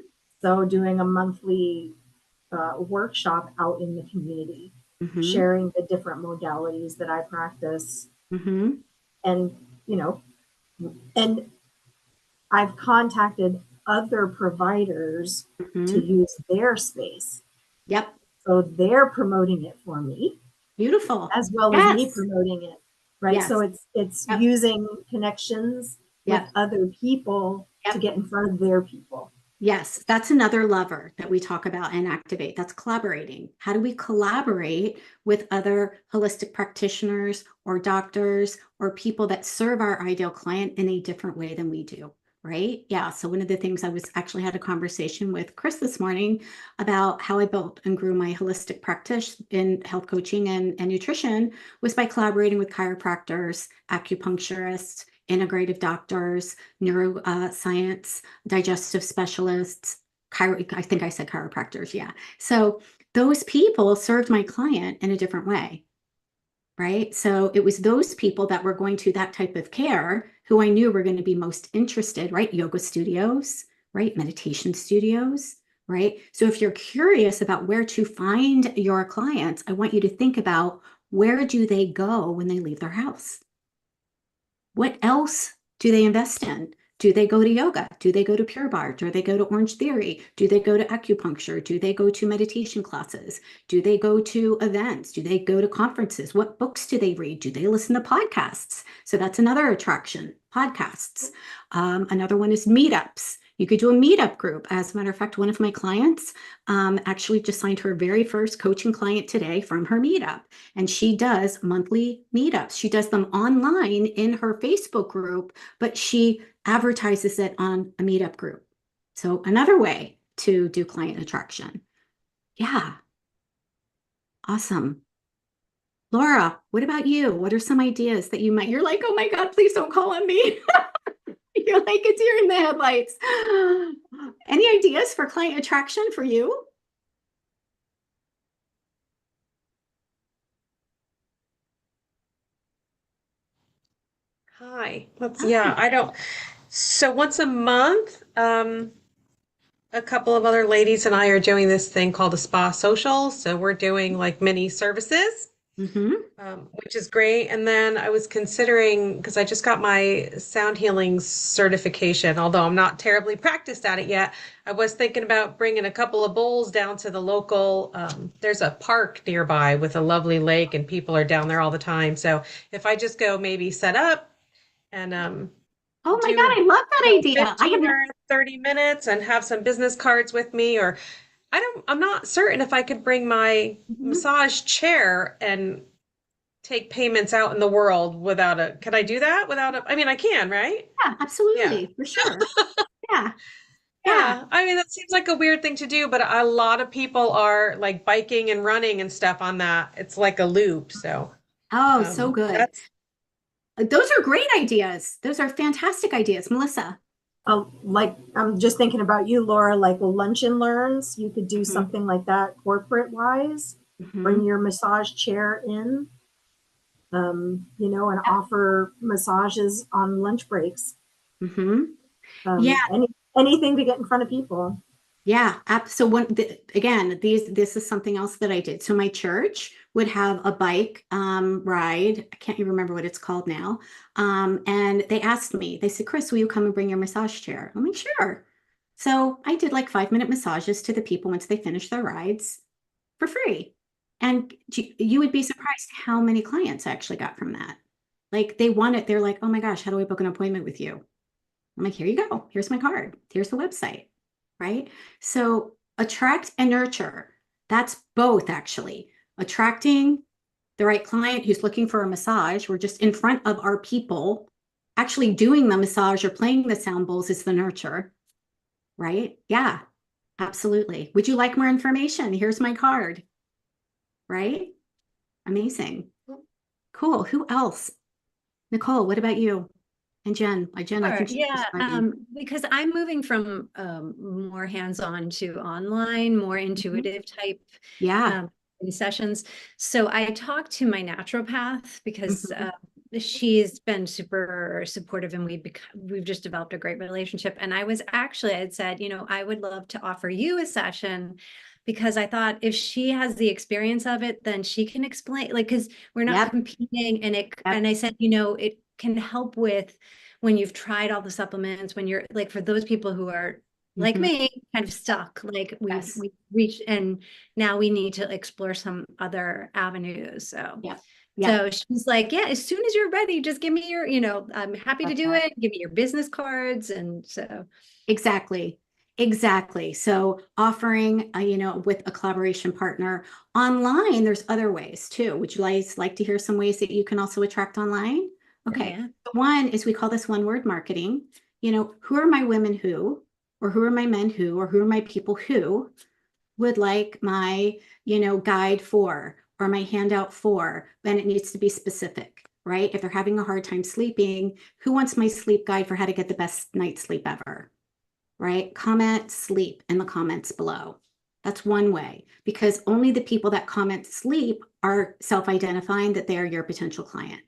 So doing a monthly workshop out in the community, Mm-hmm. sharing the different modalities that I practice. Mm-hmm. And, and I've contacted other providers Mm-hmm. to use their space. Yep. So they're promoting it for me Beautiful. as well as me Yes. promoting it. Right. Yes. So it's Yep. using connections with Yep. other people to Yep. get in front of their people. Yes, that's another lever that we talk about and activate. That's collaborating. How do we collaborate with other holistic practitioners or doctors or people that serve our ideal client in a different way than we do? Right? Yeah. So one of the things I was actually had a conversation with Chris this morning about how I built and grew my holistic practice in health coaching and nutrition was by collaborating with chiropractors, acupuncturists, integrative doctors, neuroscience, digestive specialists, I think I said chiropractors. Yeah. So those people served my client in a different way. Right. So it was those people that were going to that type of care who I knew were going to be most interested, right? Yoga studios, right? Meditation studios, right? So if you're curious about where to find your clients, I want you to think about where do they go when they leave their house? What else do they invest in? Do they go to yoga? Do they go to Pure Barre? Do they go to Orange Theory? Do they go to acupuncture? Do they go to meditation classes? Do they go to events? Do they go to conferences? What books do they read? Do they listen to podcasts? So that's another attraction, podcasts. Another one is meetups. You could do a meetup group. As a matter of fact, one of my clients actually just signed her very first coaching client today from her meetup. And she does monthly meetups. She does them online in her Facebook group, but she advertises it on a meetup group. So another way to do client attraction. Yeah. Awesome. Laura, what about you? What are some ideas that you're like, oh my God, please don't call on me. You're like a deer in the headlights. Any ideas for client attraction for you? Hi. Hi. I don't. So once a month, a couple of other ladies and I are doing this thing called a spa social. So we're doing like mini services, Mm-hmm. which is great. And then I was considering, because I just got my sound healing certification, although I'm not terribly practiced at it yet, I was thinking about bringing a couple of bowls down to the local, there's a park nearby with a lovely lake and people are down there all the time. So if I just go maybe set up and Oh my God, do I love that idea. I 15 have or 30 minutes and have some business cards with me, or I'm not certain if I could bring my Mhm. massage chair and take payments out in the world without can I do that without I mean, I can, right? Yeah, Yeah. absolutely, for sure. Yeah, yeah. Yeah. I mean, that seems like a weird thing to do, but a lot of people are like biking and running and stuff on that. It's like a loop. So, Oh, so good. that's Those are great ideas. Those are fantastic ideas, Melissa. Like, I'm just thinking about you, Laura, like lunch and learns. You could do Mhm. something like that corporate wise. Bring Mhm. your massage chair in, you know, and offer massages on lunch breaks. Mhm. Yeah. Anything to get in front of people. Yeah, so again, this is something else that I did. So my church would have a bike ride. I can't even remember what it's called now. And they asked me, they said, Chris, will you come and bring your massage chair? I'm like, sure. So I did like 5-minute massages to the people once they finished their rides for free. And you would be surprised how many clients I actually got from that. Like they're like, oh my gosh, how do I book an appointment with you? I'm like, here you go. Here's my card. Here's the website, right? So attract and nurture. That's both actually. Attracting the right client who's looking for a massage. We're just in front of our people. Actually doing the massage or playing the sound bowls is the nurture, right? Yeah, absolutely. Would you like more information? Here's my card, right? Amazing. Cool. Who else? Nicole, what about you? And Jen, I Sure. think she's Yeah, responding. because I'm moving from more hands-on to online, more intuitive type Yeah. um, sessions. So I talked to my naturopath because Mhm. she's been super supportive, and we've just developed a great relationship. And I had said, you know, I would love to offer you a session because I thought if she has the experience of it, then she can explain, like, because we're not Yep. competing, Yep. and I said, you know, it can help with when you've tried all the supplements, when you're like, for those people who are like Mhm. me, kind of stuck, like Yes. we reached, and now we need to explore some other avenues. So, Yep. Yep. so she's like, yeah, as soon as you're ready, just give me your, you know, I'm happy to Love do that. it. Give me your business cards. And so, Exactly. Exactly. So offering, with a collaboration partner online, there's other ways too. Would you guys like to hear some ways that you can also attract online? oh Okay. yeah, One is we call this one word marketing. Who are my women who, or who are my men who, or who are my people who would like my, guide for or my handout for, then it needs to be specific, right? If they're having a hard time sleeping, who wants my sleep guide for how to get the best night's sleep ever, right? Comment sleep in the comments below. That's one way because only the people that comment sleep are self-identifying that they are your potential client,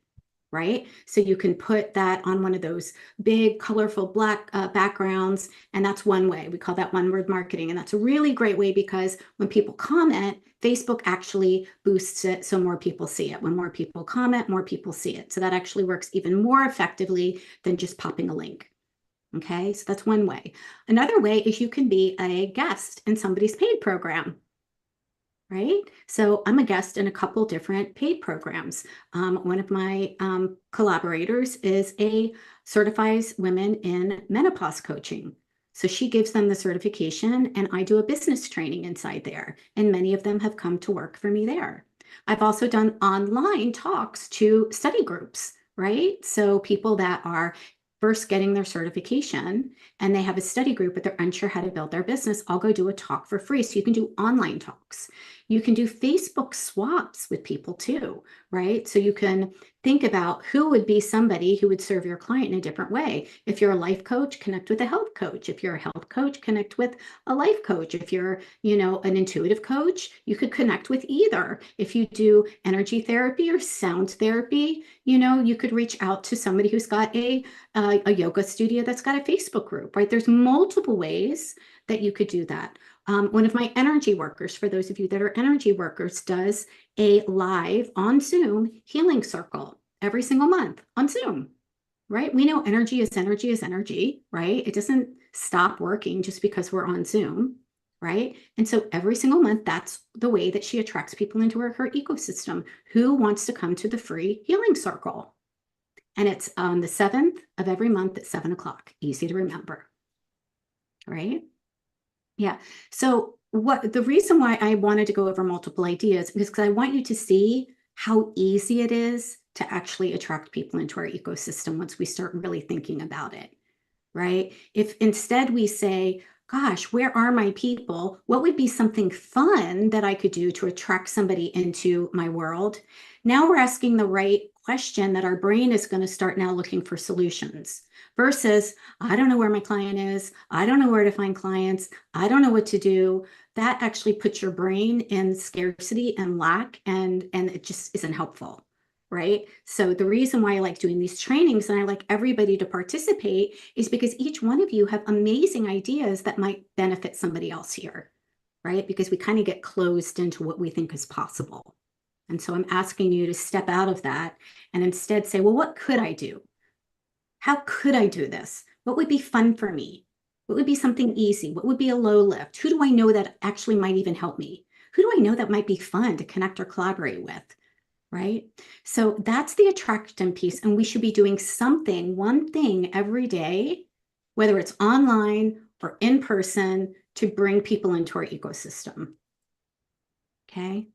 right? So you can put that on one of those big, colorful black backgrounds. And that's one way. We call that one word marketing. And that's a really great way because when people comment, Facebook actually boosts it so more people see it. When more people comment, more people see it. So that actually works even more effectively than just popping a link. Okay, so that's one way. Another way is you can be a guest in somebody's paid program, right? So I'm a guest in a couple different paid programs. One of my collaborators is certifies women in menopause coaching. So she gives them the certification and I do a business training inside there. And many of them have come to work for me there. I've also done online talks to study groups, right? So people that are first getting their certification and they have a study group, but they're unsure how to build their business, I'll go do a talk for free. So you can do online talks. You can do Facebook swaps with people too, right? So you can think about who would be somebody who would serve your client in a different way. If you're a life coach, connect with a health coach. If you're a health coach, connect with a life coach. If you're, an intuitive coach, you could connect with either. If you do energy therapy or sound therapy, you could reach out to somebody who's got a yoga studio that's got a Facebook group, right? There's multiple ways that you could do that. One of my energy workers, for those of you that are energy workers, does a live on Zoom healing circle every single month on Zoom, right? We know energy is energy is energy, right? It doesn't stop working just because we're on Zoom, right? And so every single month, that's the way that she attracts people into her ecosystem. Who wants to come to the free healing circle? And it's on the 7th of every month at 7 o'clock. Easy to remember, right? Yeah. So the reason why I wanted to go over multiple ideas is because I want you to see how easy it is to actually attract people into our ecosystem once we start really thinking about it, right? If instead we say, gosh, where are my people? What would be something fun that I could do to attract somebody into my world? Now we're asking the right question that our brain is going to start now looking for solutions versus, I don't know where my client is. I don't know where to find clients. I don't know what to do. That actually puts your brain in scarcity and lack, and it just isn't helpful. Right. So the reason why I like doing these trainings and I like everybody to participate is because each one of you have amazing ideas that might benefit somebody else here. Right. Because we kind of get closed into what we think is possible. And so I'm asking you to step out of that and instead say, well, what could I do? How could I do this? What would be fun for me? What would be something easy? What would be a low lift? Who do I know that actually might even help me? Who do I know that might be fun to connect or collaborate with? Right? So that's the attraction piece. And we should be doing something, one thing every day, whether it's online or in person, to bring people into our ecosystem. Okay.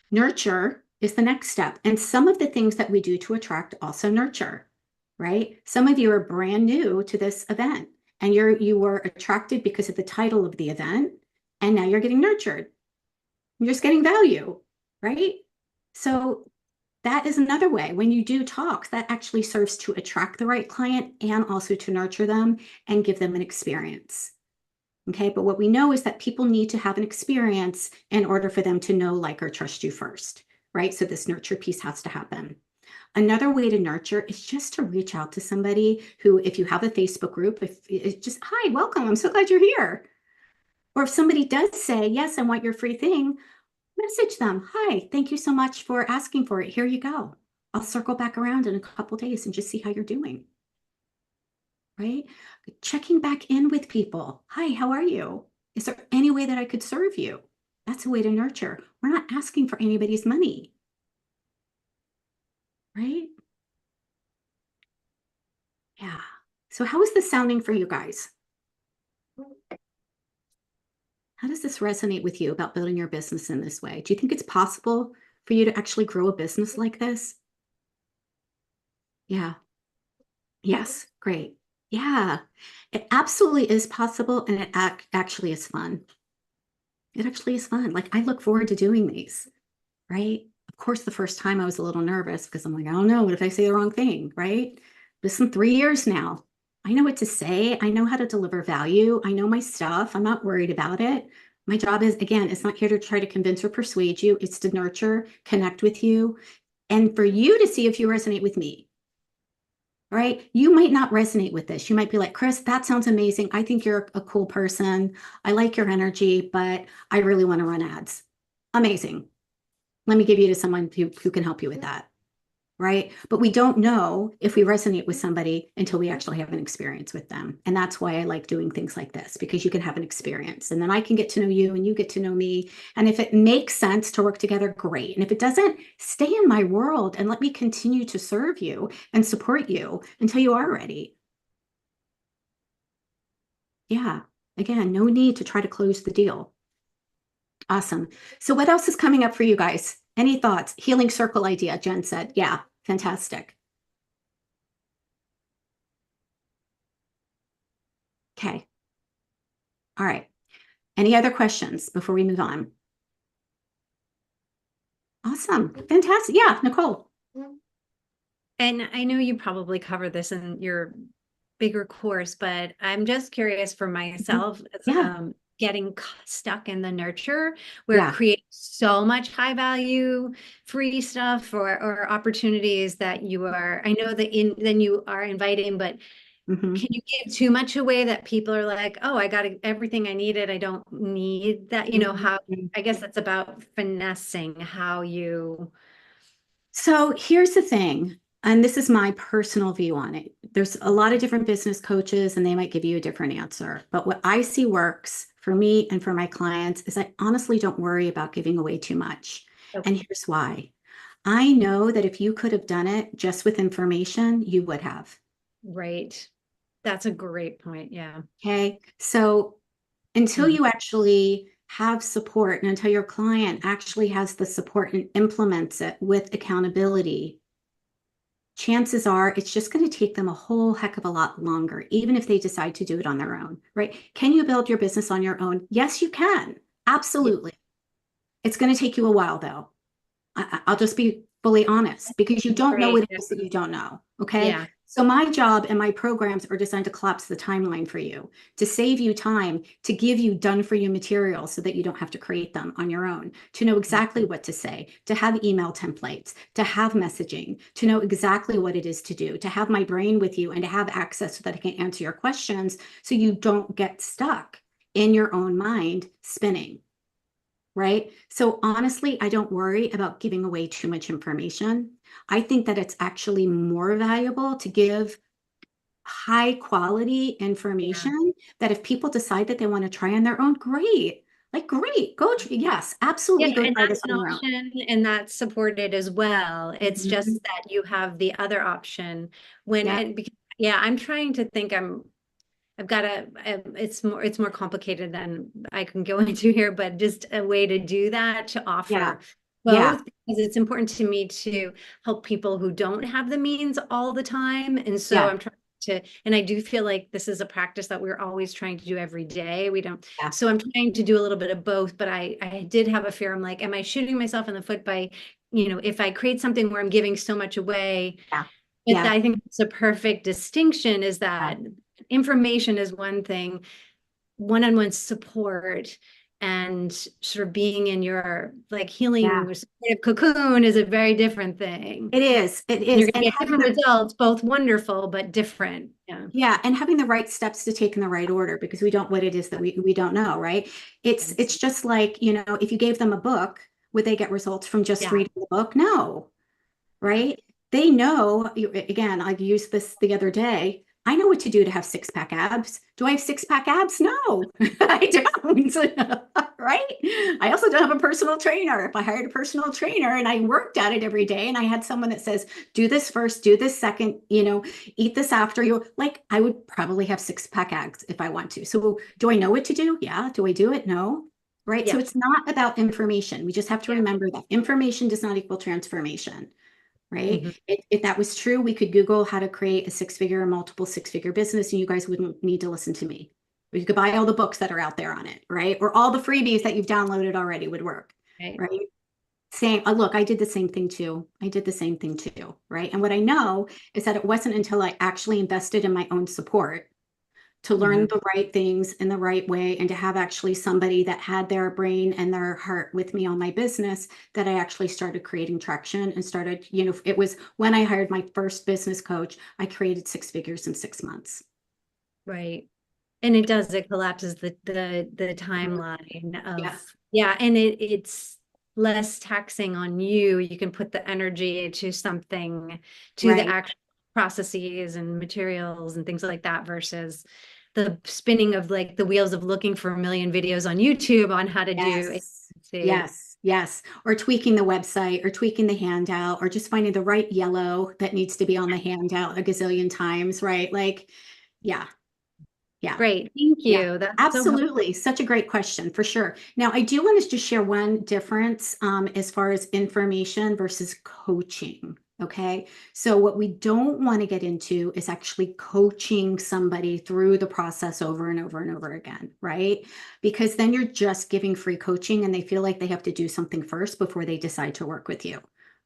Nurture is the next step. And some of the things that we do to attract also nurture, right? Some of you are brand new to this event and you were attracted because of the title of the event. And now you're getting nurtured. You're just getting value, right? So that is another way. When you do talks, that actually serves to attract the right client and also to nurture them and give them an experience. Okay, but what we know is that people need to have an experience in order for them to know, like, or trust you first, right? So this nurture piece has to happen. Another way to nurture is just to reach out to somebody who, if you have a Facebook group, if it's just, hi, welcome, I'm so glad you're here. Or if somebody does say, yes, I want your free thing, message them, hi, thank you so much for asking for it. Here you go. I'll circle back around in a couple days and just see how you're doing. Right? Checking back in with people. Hi, how are you? Is there any way that I could serve you? That's a way to nurture. We're not asking for anybody's money. Right? Yeah. So how is this sounding for you guys? How does this resonate with you about building your business in this way? Do you think it's possible for you to actually grow a business like this? Yeah. Yes. Great. Yeah. It absolutely is possible, and it actually is fun. It actually is fun. Like, I look forward to doing these, right? Of course, the first time I was a little nervous because I'm like, I don't know, what if I say the wrong thing, right? Listen, 3 years now. I know what to say. I know how to deliver value. I know my stuff. I'm not worried about it. My job is, again, it's not here to try to convince or persuade you. It's to nurture, connect with you, and for you to see if you resonate with me. Right? You might not resonate with this. You might be like, Chris, that sounds amazing. I think you're a cool person. I like your energy, but I really want to run ads. Amazing. Let me give you to someone who can help you with that. Right? But we don't know if we resonate with somebody until we actually have an experience with them. And that's why I like doing things like this, because you can have an experience and then I can get to know you and you get to know me. And if it makes sense to work together, great. And if it doesn't, stay in my world and let me continue to serve you and support you until you are ready. Yeah. Again, no need to try to close the deal. Awesome. So what else is coming up for you guys? Any thoughts? Healing circle idea, Jen said. Yeah, fantastic. Okay. All right. Any other questions before we move on? Awesome. Fantastic. Yeah, Nicole. And I know you probably cover this in your bigger course, but I'm just curious for myself, Yeah. getting stuck in the nurture where Yeah. it creates so much high value free stuff or opportunities that you are, I know that then you are inviting, but Mhm. can you give too much away that people are like, oh, I got everything I needed. I don't need that, how, Mhm. I guess that's about finessing how you. So here's the thing, and this is my personal view on it. There's a lot of different business coaches, and they might give you a different answer. But what I see works for me and for my clients is I honestly don't worry about giving away too much. Okay. And here's why. I know that if you could have done it just with information, you would have. Right. That's a great point. Yeah. Okay. So until Mhm. you actually have support and until your client actually has the support and implements it with accountability, chances are it's just going to take them a whole heck of a lot longer, even if they decide to do it on their own, right? Can you build your business on your own? Yes, you can. Absolutely. It's going to take you a while, though. I'll just be fully honest, because you don't know what Right, it is that you don't know. Okay. Yeah. So my job and my programs are designed to collapse the timeline for you, to save you time, to give you done for you material so that you don't have to create them on your own, to know exactly what to say, to have email templates, to have messaging, to know exactly what it is to do, to have my brain with you and to have access so that I can answer your questions so you don't get stuck in your own mind spinning. Right? So honestly, I don't worry about giving away too much information. I think that it's actually more valuable to give high quality information that if people decide that they want to try on their own, great. Like, great, yes, Yeah, absolutely go and try that's this an on your own. option and that's supported as well. It's just Mhm. that you have the other option when, Yeah, and because, yeah, I'm trying to think I've got it's more complicated than I can go into here, but just a way to do that, to yeah, offer yeah, both, because it's important to me to help people who don't have the means all the time. And so yeah, I'm trying to, and I do feel like this is a practice that we're always trying to do every day. We don't, yeah, so I'm trying to do a little bit of both, but I did have a fear. I'm like, am I shooting myself in the foot by, if I create something where I'm giving so much away? yeah, But yeah, I think it's a perfect distinction is that information is one thing, one-on-one support and sort of being in your like yeah. healing or supportive cocoon is a very different thing. It is, it You're is. going to get different results, both wonderful, but different. Yeah. Yeah, and having the right steps to take in the right order because we don't what it is that we don't know, right? It's just like, if you gave them a book, would they get results from just Yeah. reading the book? No, right? They know, again, I used this the other day. I know what to do to have six-pack abs. Do I have six-pack abs? No, I don't. Right? I also don't have a personal trainer. If I hired a personal trainer and I worked at it every day and I had someone that says, do this first, do this second, eat this after you, like I would probably have six-pack abs if I want to. So do I know what to do? Yeah. Do I do it? No. Right. So Yeah. it's not about information. We just have to Yeah. remember that information does not equal transformation. Right? Mhm. If that was true, we could Google how to create a six-figure or multiple six-figure business, and you guys wouldn't need to listen to me. You could buy all the books that are out there on it, right? Or all the freebies that you've downloaded already would work, Right. right? Saying, oh, look, I did the same thing too. I did the same thing too, right? And what I know is that it wasn't until I actually invested in my own support to learn Mhm. the right things in the right way and to have actually somebody that had their brain and their heart with me on my business that I actually started creating traction and started, it was when I hired my first business coach, I created six figures in 6 months. Right. And it collapses the Mhm. timeline Yeah, of, yeah, and it's less taxing on you. You can put the energy to something, to the right. actual processes and materials and things like that versus the spinning of like the wheels of looking for a million videos on YouTube on how to do Yes. ABC. Yes. Yes. Or tweaking the website or tweaking the handout or just finding the right yellow that needs to be on the handout a gazillion times, right? Like, yeah. Yeah. Great. Thank Yeah, you. That's so helpful. absolutely. Such a great question for sure. Now, I do want us to share one difference as far as information versus coaching. Okay. So, what we don't want to get into is actually coaching somebody through the process over and over and over again, right? Because then you're just giving free coaching and they feel like they have to do something first before they decide to work with you.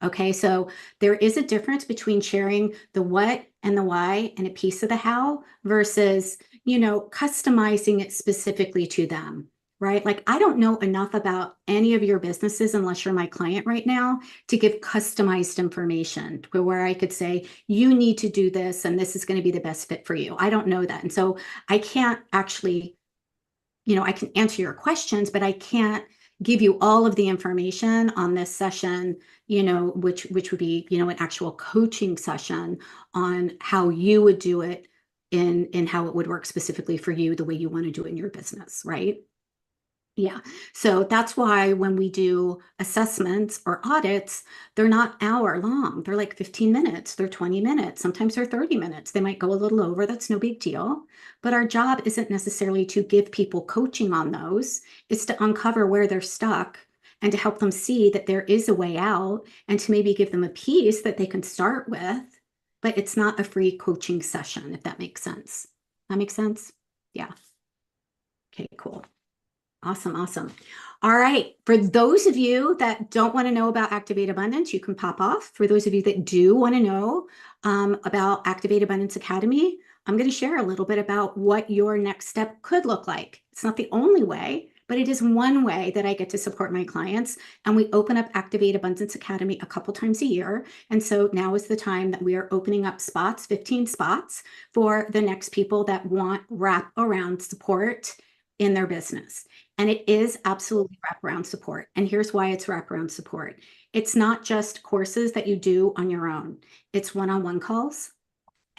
Okay. So, there is a difference between sharing the what and the why and a piece of the how versus customizing it specifically to them, right? Like, I don't know enough about any of your businesses unless you're my client right now to give customized information where I could say, you need to do this and this is going to be the best fit for you. I don't know that. And so I can't actually, I can answer your questions, but I can't give you all of the information on this session, which would be, an actual coaching session on how you would do it in how it would work specifically for you, the way you want to do it in your business, right? Yeah. So that's why when we do assessments or audits, they're not hour long. They're like 15 minutes, they're 20 minutes, sometimes they're 30 minutes. They might go a little over. That's no big deal. But our job isn't necessarily to give people coaching on those, it's to uncover where they're stuck and to help them see that there is a way out and to maybe give them a piece that they can start with. But it's not a free coaching session, if that makes sense. That makes sense? Yeah. Okay, cool. Awesome, awesome. All right. For those of you that don't want to know about Activate Abundance, you can pop off. For those of you that do want to know about Activate Abundance Academy, I'm going to share a little bit about what your next step could look like. It's not the only way, but it is one way that I get to support my clients. And we open up Activate Abundance Academy a couple times a year. And so now is the time that we are opening up spots, 15 spots, for the next people that want wrap around support in their business. And it is absolutely wraparound support. And here's why it's wraparound support. It's not just courses that you do on your own. It's one-on-one calls,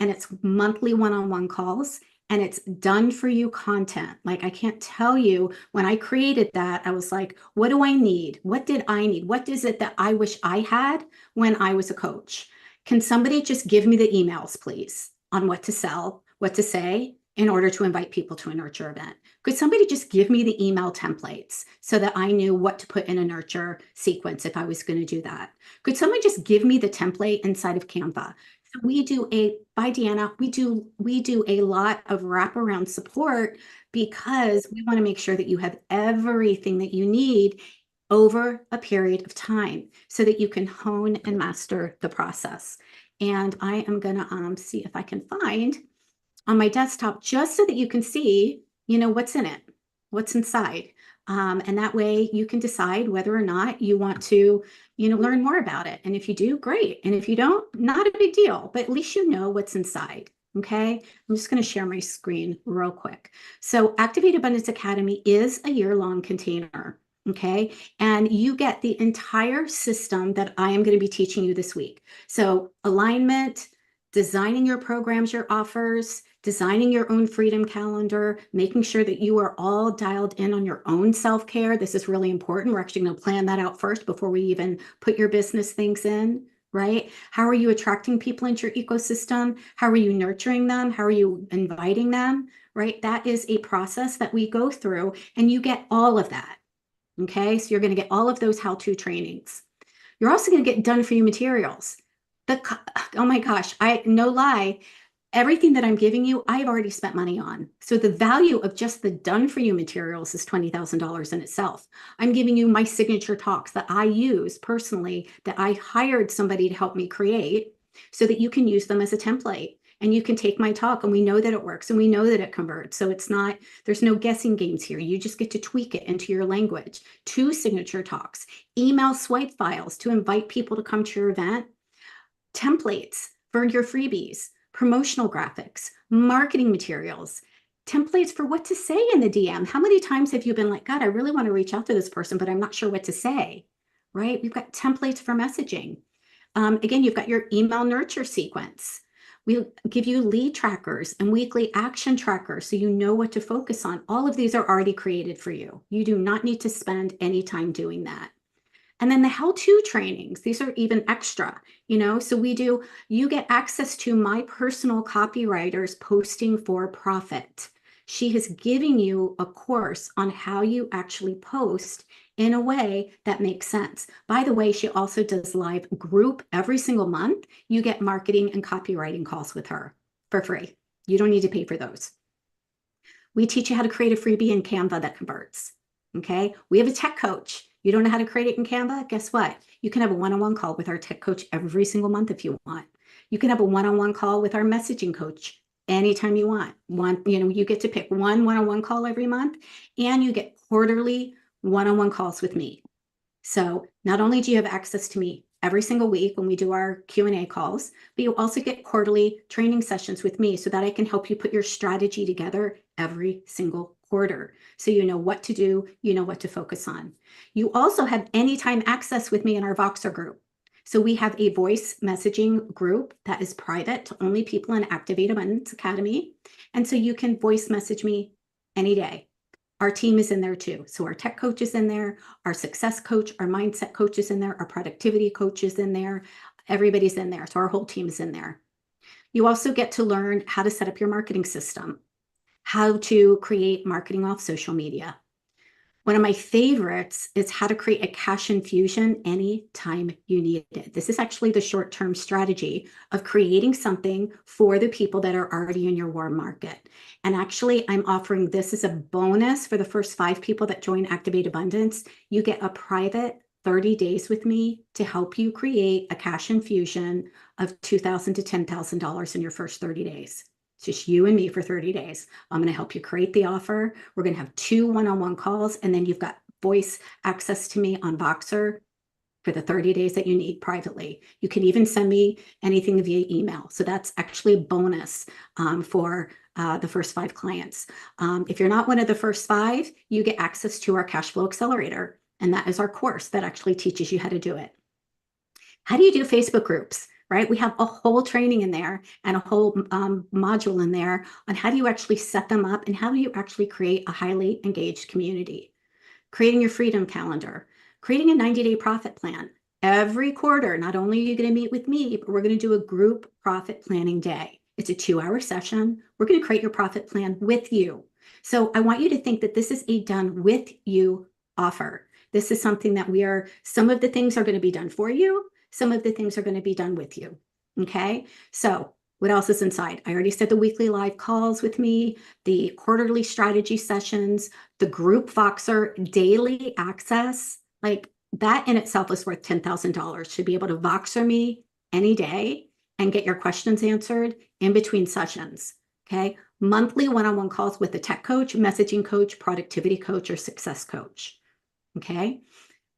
and it's monthly one-on-one calls, and it's done for you content. Like, I can't tell you, when I created that, I was like, what do I need? What did I need? What is it that I wish I had when I was a coach? Can somebody just give me the emails, please, on what to sell, what to say, in order to invite people to a nurture event? Could somebody just give me the email templates so that I knew what to put in a nurture sequence if I was going to do that? Could someone just give me the template inside of Canva? So we do by Deanna, we do a lot of wraparound support because we want to make sure that you have everything that you need over a period of time so that you can hone and master the process. And I am going to see if I can find on my desktop, just so that you can see, what's in it, what's inside. And that way you can decide whether or not you want to, learn more about it. And if you do, great. And if you don't, not a big deal, but at least you know what's inside. Okay. I'm just going to share my screen real quick. So Activate Abundance Academy is a year-long container. Okay. And you get the entire system that I am going to be teaching you this week. So alignment, designing your programs, your offers, designing your own freedom calendar, making sure that you are all dialed in on your own self-care. This is really important. We're actually going to plan that out first before we even put your business things in, right? How are you attracting people into your ecosystem? How are you nurturing them? How are you inviting them, right? That is a process that we go through, and you get all of that, okay? So you're going to get all of those how-to trainings. You're also going to get done for you materials. Oh my gosh, no lie. Everything that I'm giving you, I've already spent money on. So the value of just the done for you materials is $20,000 in itself. I'm giving you my signature talks that I use personally, that I hired somebody to help me create, so that you can use them as a template. And you can take my talk, and we know that it works, and we know that it converts. So there's no guessing games here. You just get to tweak it into your language. 2 signature talks, email swipe files to invite people to come to your event, templates for your freebies, promotional graphics, marketing materials, templates for what to say in the DM. How many times have you been like, God, I really want to reach out to this person, but I'm not sure what to say, right? We've got templates for messaging. Again, you've got your email nurture sequence. We give you lead trackers and weekly action trackers so you know what to focus on. All of these are already created for you. You do not need to spend any time doing that. And then the how-to trainings, these are even extra, so you get access to my personal copywriter's posting for profit. She is giving you a course on how you actually post in a way that makes sense. By the way, she also does live group every single month. You get marketing and copywriting calls with her for free. You don't need to pay for those. We teach you how to create a freebie in Canva that converts. Okay. We have a tech coach. You don't know how to create it in Canva? Guess what? You can have a one-on-one call with our tech coach every single month if you want. You can have a one-on-one call with our messaging coach anytime you want. You get to pick one-on-one call every month, and you get quarterly one-on-one calls with me. So not only do you have access to me every single week when we do our Q&A calls, but you also get quarterly training sessions with me so that I can help you put your strategy together every single quarter. So you know what to do, you know what to focus on. You also have anytime access with me in our Voxer group. So we have a voice messaging group that is private to only people in Activate Abundance Academy. And so you can voice message me any day. Our team is in there too. So our tech coach is in there, our success coach, our mindset coach is in there, our productivity coach is in there. Everybody's in there. So our whole team is in there. You also get to learn how to set up your marketing system, how to create marketing off social media. One of my favorites is how to create a cash infusion anytime you need it. This is actually the short-term strategy of creating something for the people that are already in your warm market. And actually, I'm offering this as a bonus for the first 5 people that join Activate Abundance. You get a private 30 days with me to help you create a cash infusion of $2,000 to $10,000 in your first 30 days. It's just you and me for 30 days. I'm going to help you create the offer. We're going to have 2 one-on-one calls, and then you've got voice access to me on Voxer for the 30 days that you need privately. You can even send me anything via email. So that's actually a bonus for the first 5 clients. If you're not one of the first 5, you get access to our Cash Flow Accelerator. And that is our course that actually teaches you how to do it. How do you do Facebook groups? Right? We have a whole training in there and a whole module in there on how do you actually set them up and how do you actually create a highly engaged community. Creating your freedom calendar, creating a 90-day profit plan. Every quarter, not only are you going to meet with me, but we're going to do a group profit planning day. It's a 2-hour session. We're going to create your profit plan with you. So I want you to think that this is a done with you offer. This is something that some of the things are going to be done for you. Some of the things are going to be done with you. Okay. So what else is inside? I already said the weekly live calls with me, the quarterly strategy sessions, the group Voxer, daily access. Like that in itself is worth $10,000 to be able to Voxer me any day and get your questions answered in between sessions. Okay. Monthly one-on-one calls with a tech coach, messaging coach, productivity coach, or success coach. Okay.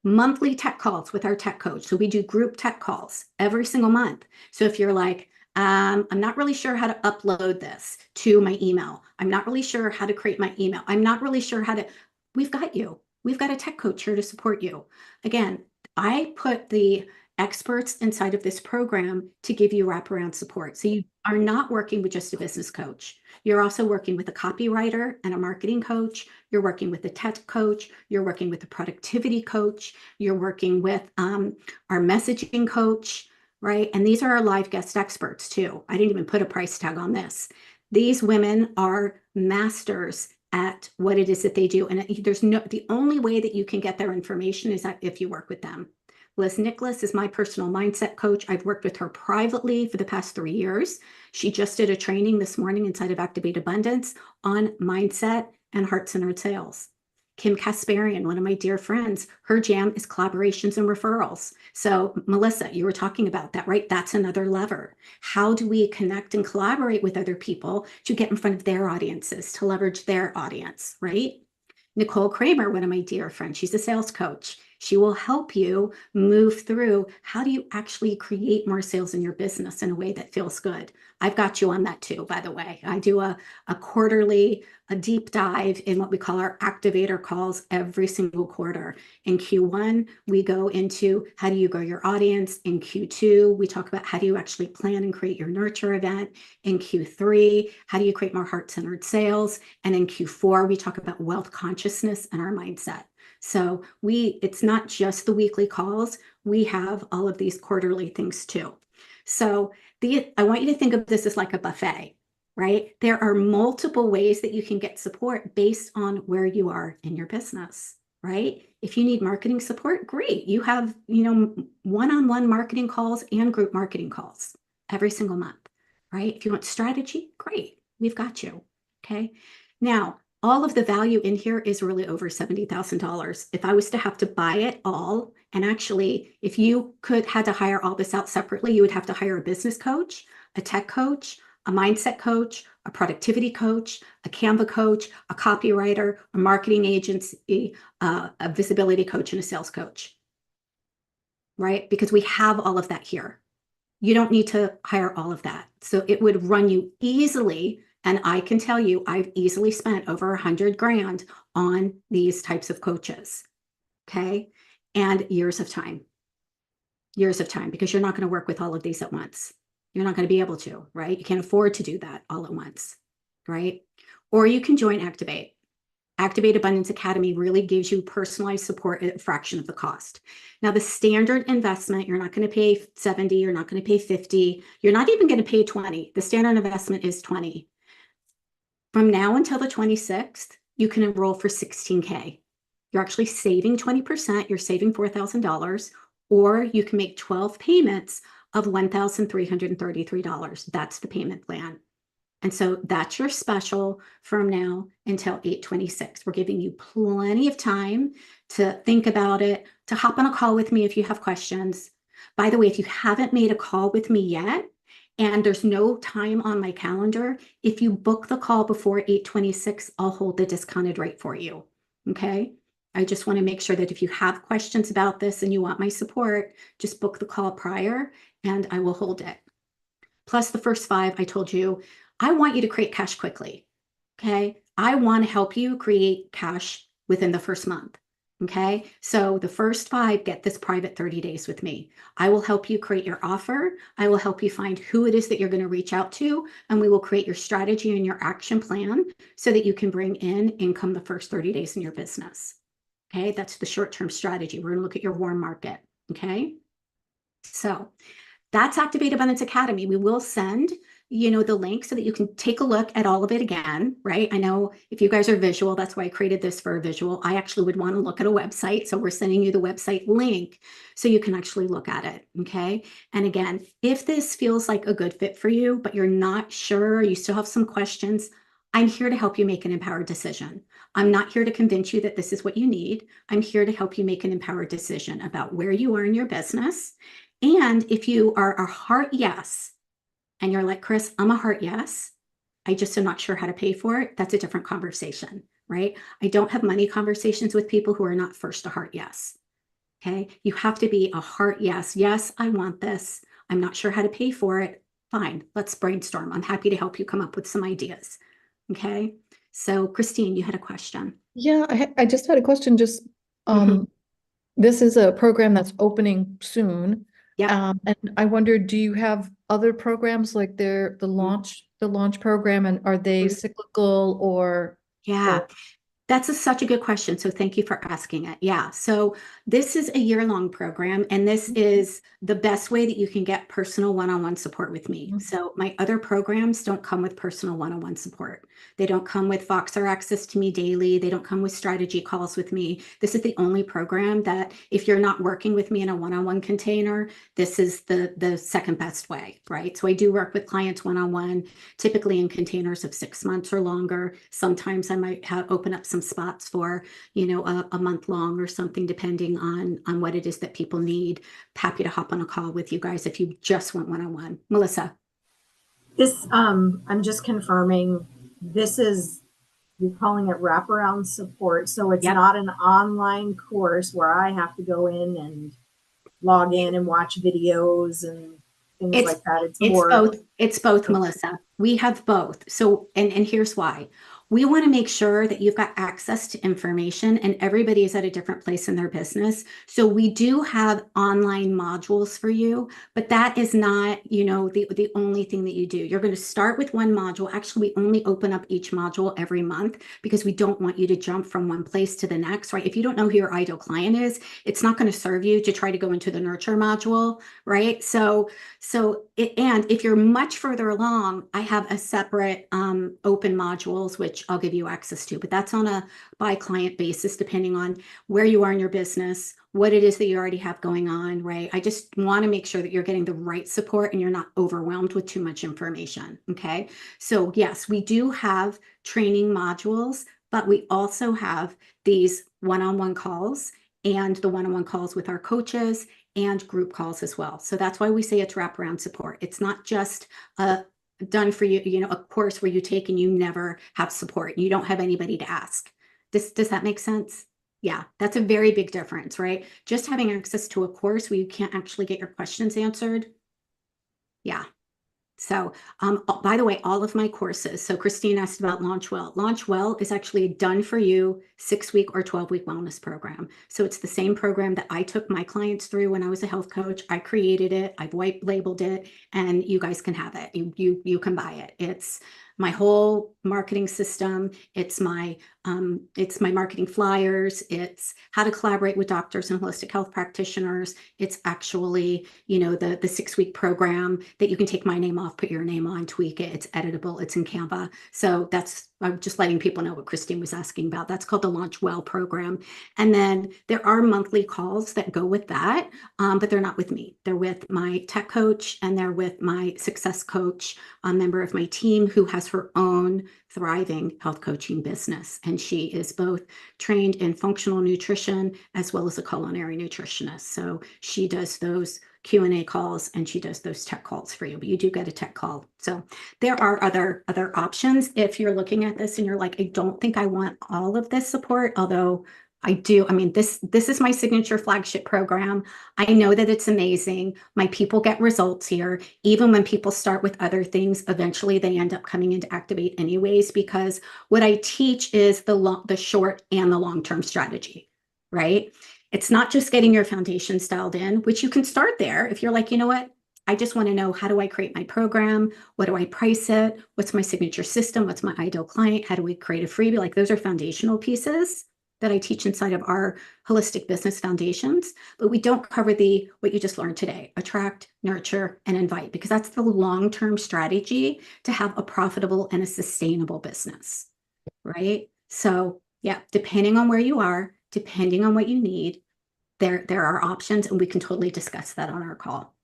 Monthly tech calls with our tech coach. So we do group tech calls every single month. So if you're like, I'm not really sure how to upload this to my email. I'm not really sure how to create my email. I'm not really sure how to, we've got you. We've got a tech coach here to support you. Again, I put the experts inside of this program to give you wraparound support. So you are not working with just a business coach. You're also working with a copywriter and a marketing coach. You're working with a tech coach. You're working with a productivity coach. You're working with our messaging coach, right? And these are our live guest experts too. I didn't even put a price tag on this. These women are masters at what it is that they do. And the only way that you can get their information is that if you work with them. Liz Nicholas is my personal mindset coach. I've worked with her privately for the past 3 years. She just did a training this morning inside of Activate Abundance on mindset and heart-centered sales. Kim Kasparian, one of my dear friends, her jam is collaborations and referrals. So Melissa, you were talking about that, right? That's another lever. How do we connect and collaborate with other people to get in front of their audiences, to leverage their audience, right? Nicole Kramer, one of my dear friends, she's a sales coach. She will help you move through how do you actually create more sales in your business in a way that feels good. I've got you on that too, by the way. I do a quarterly, a deep dive in what we call our activator calls every single quarter. In Q1, we go into how do you grow your audience. In Q2, we talk about how do you actually plan and create your nurture event. In Q3, how do you create more heart-centered sales? And in Q4, we talk about wealth consciousness and our mindset. So it's not just the weekly calls. We have all of these quarterly things too. So I want you to think of this as like a buffet, right? There are multiple ways that you can get support based on where you are in your business, right? If you need marketing support, great. You have, one-on-one marketing calls and group marketing calls every single month, right? If you want strategy, great. We've got you. Okay. Now, all of the value in here is really over $70,000. If I was to have to buy it all, and actually, if you had to hire all this out separately, you would have to hire a business coach, a tech coach, a mindset coach, a productivity coach, a Canva coach, a copywriter, a marketing agency, a visibility coach, and a sales coach, right? Because we have all of that here. You don't need to hire all of that. So it would run you easily. And I can tell you, I've easily spent over $100,000 on these types of coaches. Okay. And years of time, because you're not going to work with all of these at once. You're not going to be able to, right? You can't afford to do that all at once, right? Or you can join Activate. Activate Abundance Academy really gives you personalized support at a fraction of the cost. Now, the standard investment, you're not going to pay 70, you're not going to pay 50, you're not even going to pay 20. The standard investment is 20. From now until the 26th, you can enroll for $16K. you're actually saving 20%, you're saving $4,000, or you can make 12 payments of $1,333. That's the payment plan. And so that's your special from now until 8/26. We're giving you plenty of time to think about it, to hop on a call with me if you have questions. By the way, if you haven't made a call with me yet, and there's no time on my calendar, if you book the call before 8/26, I'll hold the discounted rate for you. Okay? I just want to make sure that if you have questions about this and you want my support, just book the call prior and I will hold it. Plus the first 5, I told you, I want you to create cash quickly. Okay. I want to help you create cash within the first month. Okay. So the first 5, get this private 30 days with me. I will help you create your offer. I will help you find who it is that you're going to reach out to, and we will create your strategy and your action plan so that you can bring in income the first 30 days in your business. Okay. That's the short-term strategy. We're going to look at your warm market. Okay. So that's Activate Abundance Academy. We will send, the link so that you can take a look at all of it again, right? I know if you guys are visual, that's why I created this for a visual. I actually would want to look at a website. So we're sending you the website link so you can actually look at it. Okay. And again, if this feels like a good fit for you, but you're not sure, you still have some questions, I'm here to help you make an empowered decision. I'm not here to convince you that this is what you need. I'm here to help you make an empowered decision about where you are in your business. And if you are a heart yes, and you're like, Chris, I'm a heart yes, I just am not sure how to pay for it, that's a different conversation, right? I don't have money conversations with people who are not first a heart yes. Okay. You have to be a heart yes. Yes, I want this. I'm not sure how to pay for it. Fine. Let's brainstorm. I'm happy to help you come up with some ideas. Okay. So Christine, you had a question. Yeah, I just had a question, just, this is a program that's opening soon. Yeah. And I wondered, do you have other programs like the launch program, and are they cyclical or? Yeah. That's such a good question. So thank you for asking it. Yeah. So this is a year-long program, and this is the best way that you can get personal one-on-one support with me. So my other programs don't come with personal one-on-one support. They don't come with Voxer access to me daily. They don't come with strategy calls with me. This is the only program that if you're not working with me in a one-on-one container, this is the second best way, right? So I do work with clients one-on-one, typically in containers of 6 months or longer. Sometimes I might open up some spots for, a month long or something, depending on what it is that people need. Happy to hop on a call with you guys if you just want one-on-one. Melissa. This, I'm just confirming, you're calling it wraparound support. So it's not an online course where I have to go in and log in and watch videos and things like that. It's both, Melissa. We have both. So, and here's why. We want to make sure that you've got access to information, and everybody is at a different place in their business. So we do have online modules for you, but that is not, the only thing that you do. You're going to start with one module. Actually, we only open up each module every month because we don't want you to jump from one place to the next, right? If you don't know who your ideal client is, it's not going to serve you to try to go into the nurture module, right? And if you're much further along, I have a separate open modules, which I'll give you access to, but that's on a by client basis, depending on where you are in your business, what it is that you already have going on, right? I just want to make sure that you're getting the right support and you're not overwhelmed with too much information. Okay. So yes, we do have training modules, but we also have these one-on-one calls and the one-on-one calls with our coaches and group calls as well. So that's why we say it's wraparound support. It's not just done for you, a course where you take and you never have support. You don't have anybody to ask. Does that make sense? Yeah, that's a very big difference, right? Just having access to a course where you can't actually get your questions answered. Yeah. So, by the way, all of my courses. So Christine asked about Launch Well. Launch Well is actually a done for you 6-week or 12-week wellness program. So it's the same program that I took my clients through when I was a health coach. I created it, I've white labeled it, and you guys can have it. You can buy it. It's my whole marketing system. It's my marketing flyers. It's how to collaborate with doctors and holistic health practitioners. It's actually, the 6-week program that you can take my name off, put your name on, tweak it. It's editable. It's in Canva. So that's I'm just letting people know what Christine was asking about. That's called the Launch Well program. And then there are monthly calls that go with that, but they're not with me. They're with my tech coach and they're with my success coach, a member of my team who has her own thriving health coaching business. And she is both trained in functional nutrition as well as a culinary nutritionist. So she does those Q&A calls and she does those tech calls for you, but you do get a tech call. So there are other options if you're looking at this and you're like, I don't think I want all of this support, although I do. I mean, this is my signature flagship program. I know that it's amazing. My people get results here. Even when people start with other things, eventually they end up coming into Activate anyways, because what I teach is the short and the long-term strategy, right? It's not just getting your foundation styled in, which you can start there. If you're like, you know what? I just want to know, how do I create my program? What do I price it? What's my signature system? What's my ideal client? How do we create a freebie? Like, those are foundational pieces that I teach inside of our holistic business foundations, but we don't cover what you just learned today: attract, nurture, and invite, because that's the long-term strategy to have a profitable and a sustainable business, right? So yeah, depending on where you are, depending on what you need, there are options, and we can totally discuss that on our call.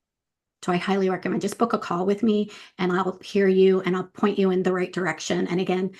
So I highly recommend just book a call with me and I'll hear you and I'll point you in the right direction. And again,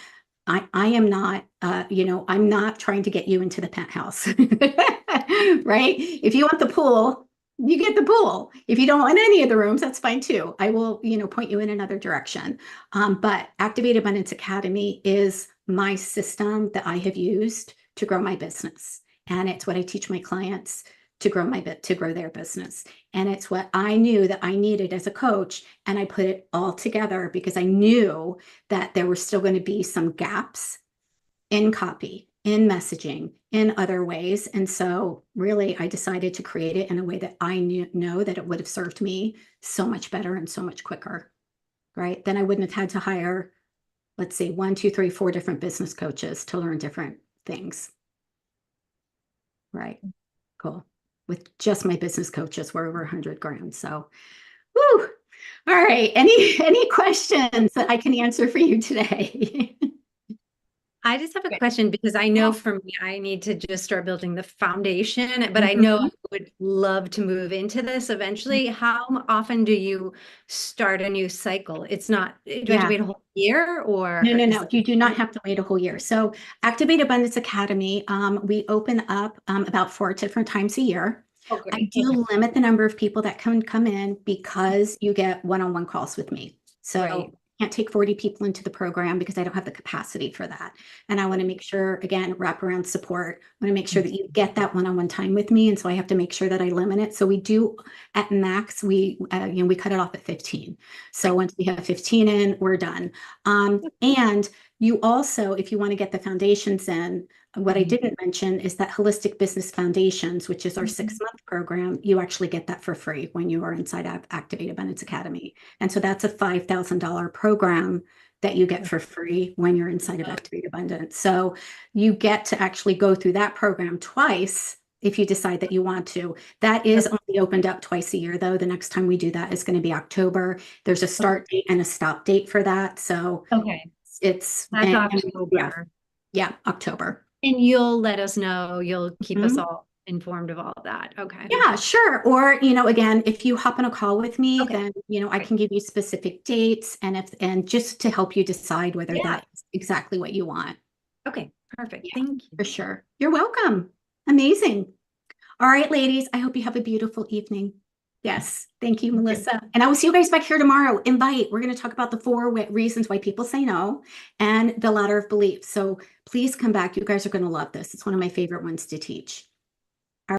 I am not, I'm not trying to get you into the penthouse, right? If you want the pool, you get the pool. If you don't want any of the rooms, that's fine too. I will, point you in another direction. But Activate Abundance Academy is my system that I have used to grow my business. And it's what I teach my clients to grow their business. And it's what I knew that I needed as a coach. And I put it all together because I knew that there were still going to be some gaps in copy, in messaging, in other ways. And so really I decided to create it in a way that I know that it would have served me so much better and so much quicker, right? Then I wouldn't have had to hire, let's say, 1, 2, 3, 4 different business coaches to learn different things. Right. Cool. With just my business coaches, we're over 100 grand. So, woo. All right. Any questions that I can answer for you today? I just have a question, because I know for me, I need to just start building the foundation, but I know I would love to move into this eventually. How often do you start a new cycle? It's not, do I have to wait a whole year, or? No. You do not have to wait a whole year. So Activate Abundance Academy, we open up about 4 different times a year. Okay. I do limit the number of people that can come in because you get one-on-one calls with me. So Right. I can't take 40 people into the program because I don't have the capacity for that. And I want to make sure, again, wraparound support. I want to make sure that you get that one-on-one time with me. And so I have to make sure that I limit it. So we do at max, we cut it off at 15. So once we have 15 in, we're done. And you also, if you want to get the foundations in, what I didn't mention is that Holistic Business Foundations, which is our 6-month program, you actually get that for free when you are inside Activate Abundance Academy. And so that's a $5,000 program that you get for free when you're inside of Activate Abundance. So you get to actually go through that program twice if you decide that you want to. That is only opened up twice a year, though. The next time we do that is going to be October. There's a start date and a stop date for that. So That's October. Yeah, October. And you'll let us know, you'll keep us all informed of all of that. Okay. Yeah, sure. Or, again, if you hop on a call with me, then, I can give you specific dates and just to help you decide whether that is exactly what you want. Okay, perfect. Yeah, Thank you. for sure. You're welcome. Amazing. All right, ladies, I hope you have a beautiful evening. Yes. Thank you, Melissa. And I will see you guys back here tomorrow. Invite. We're going to talk about the 4 reasons why people say no and the ladder of belief. So please come back. You guys are going to love this. It's one of my favorite ones to teach.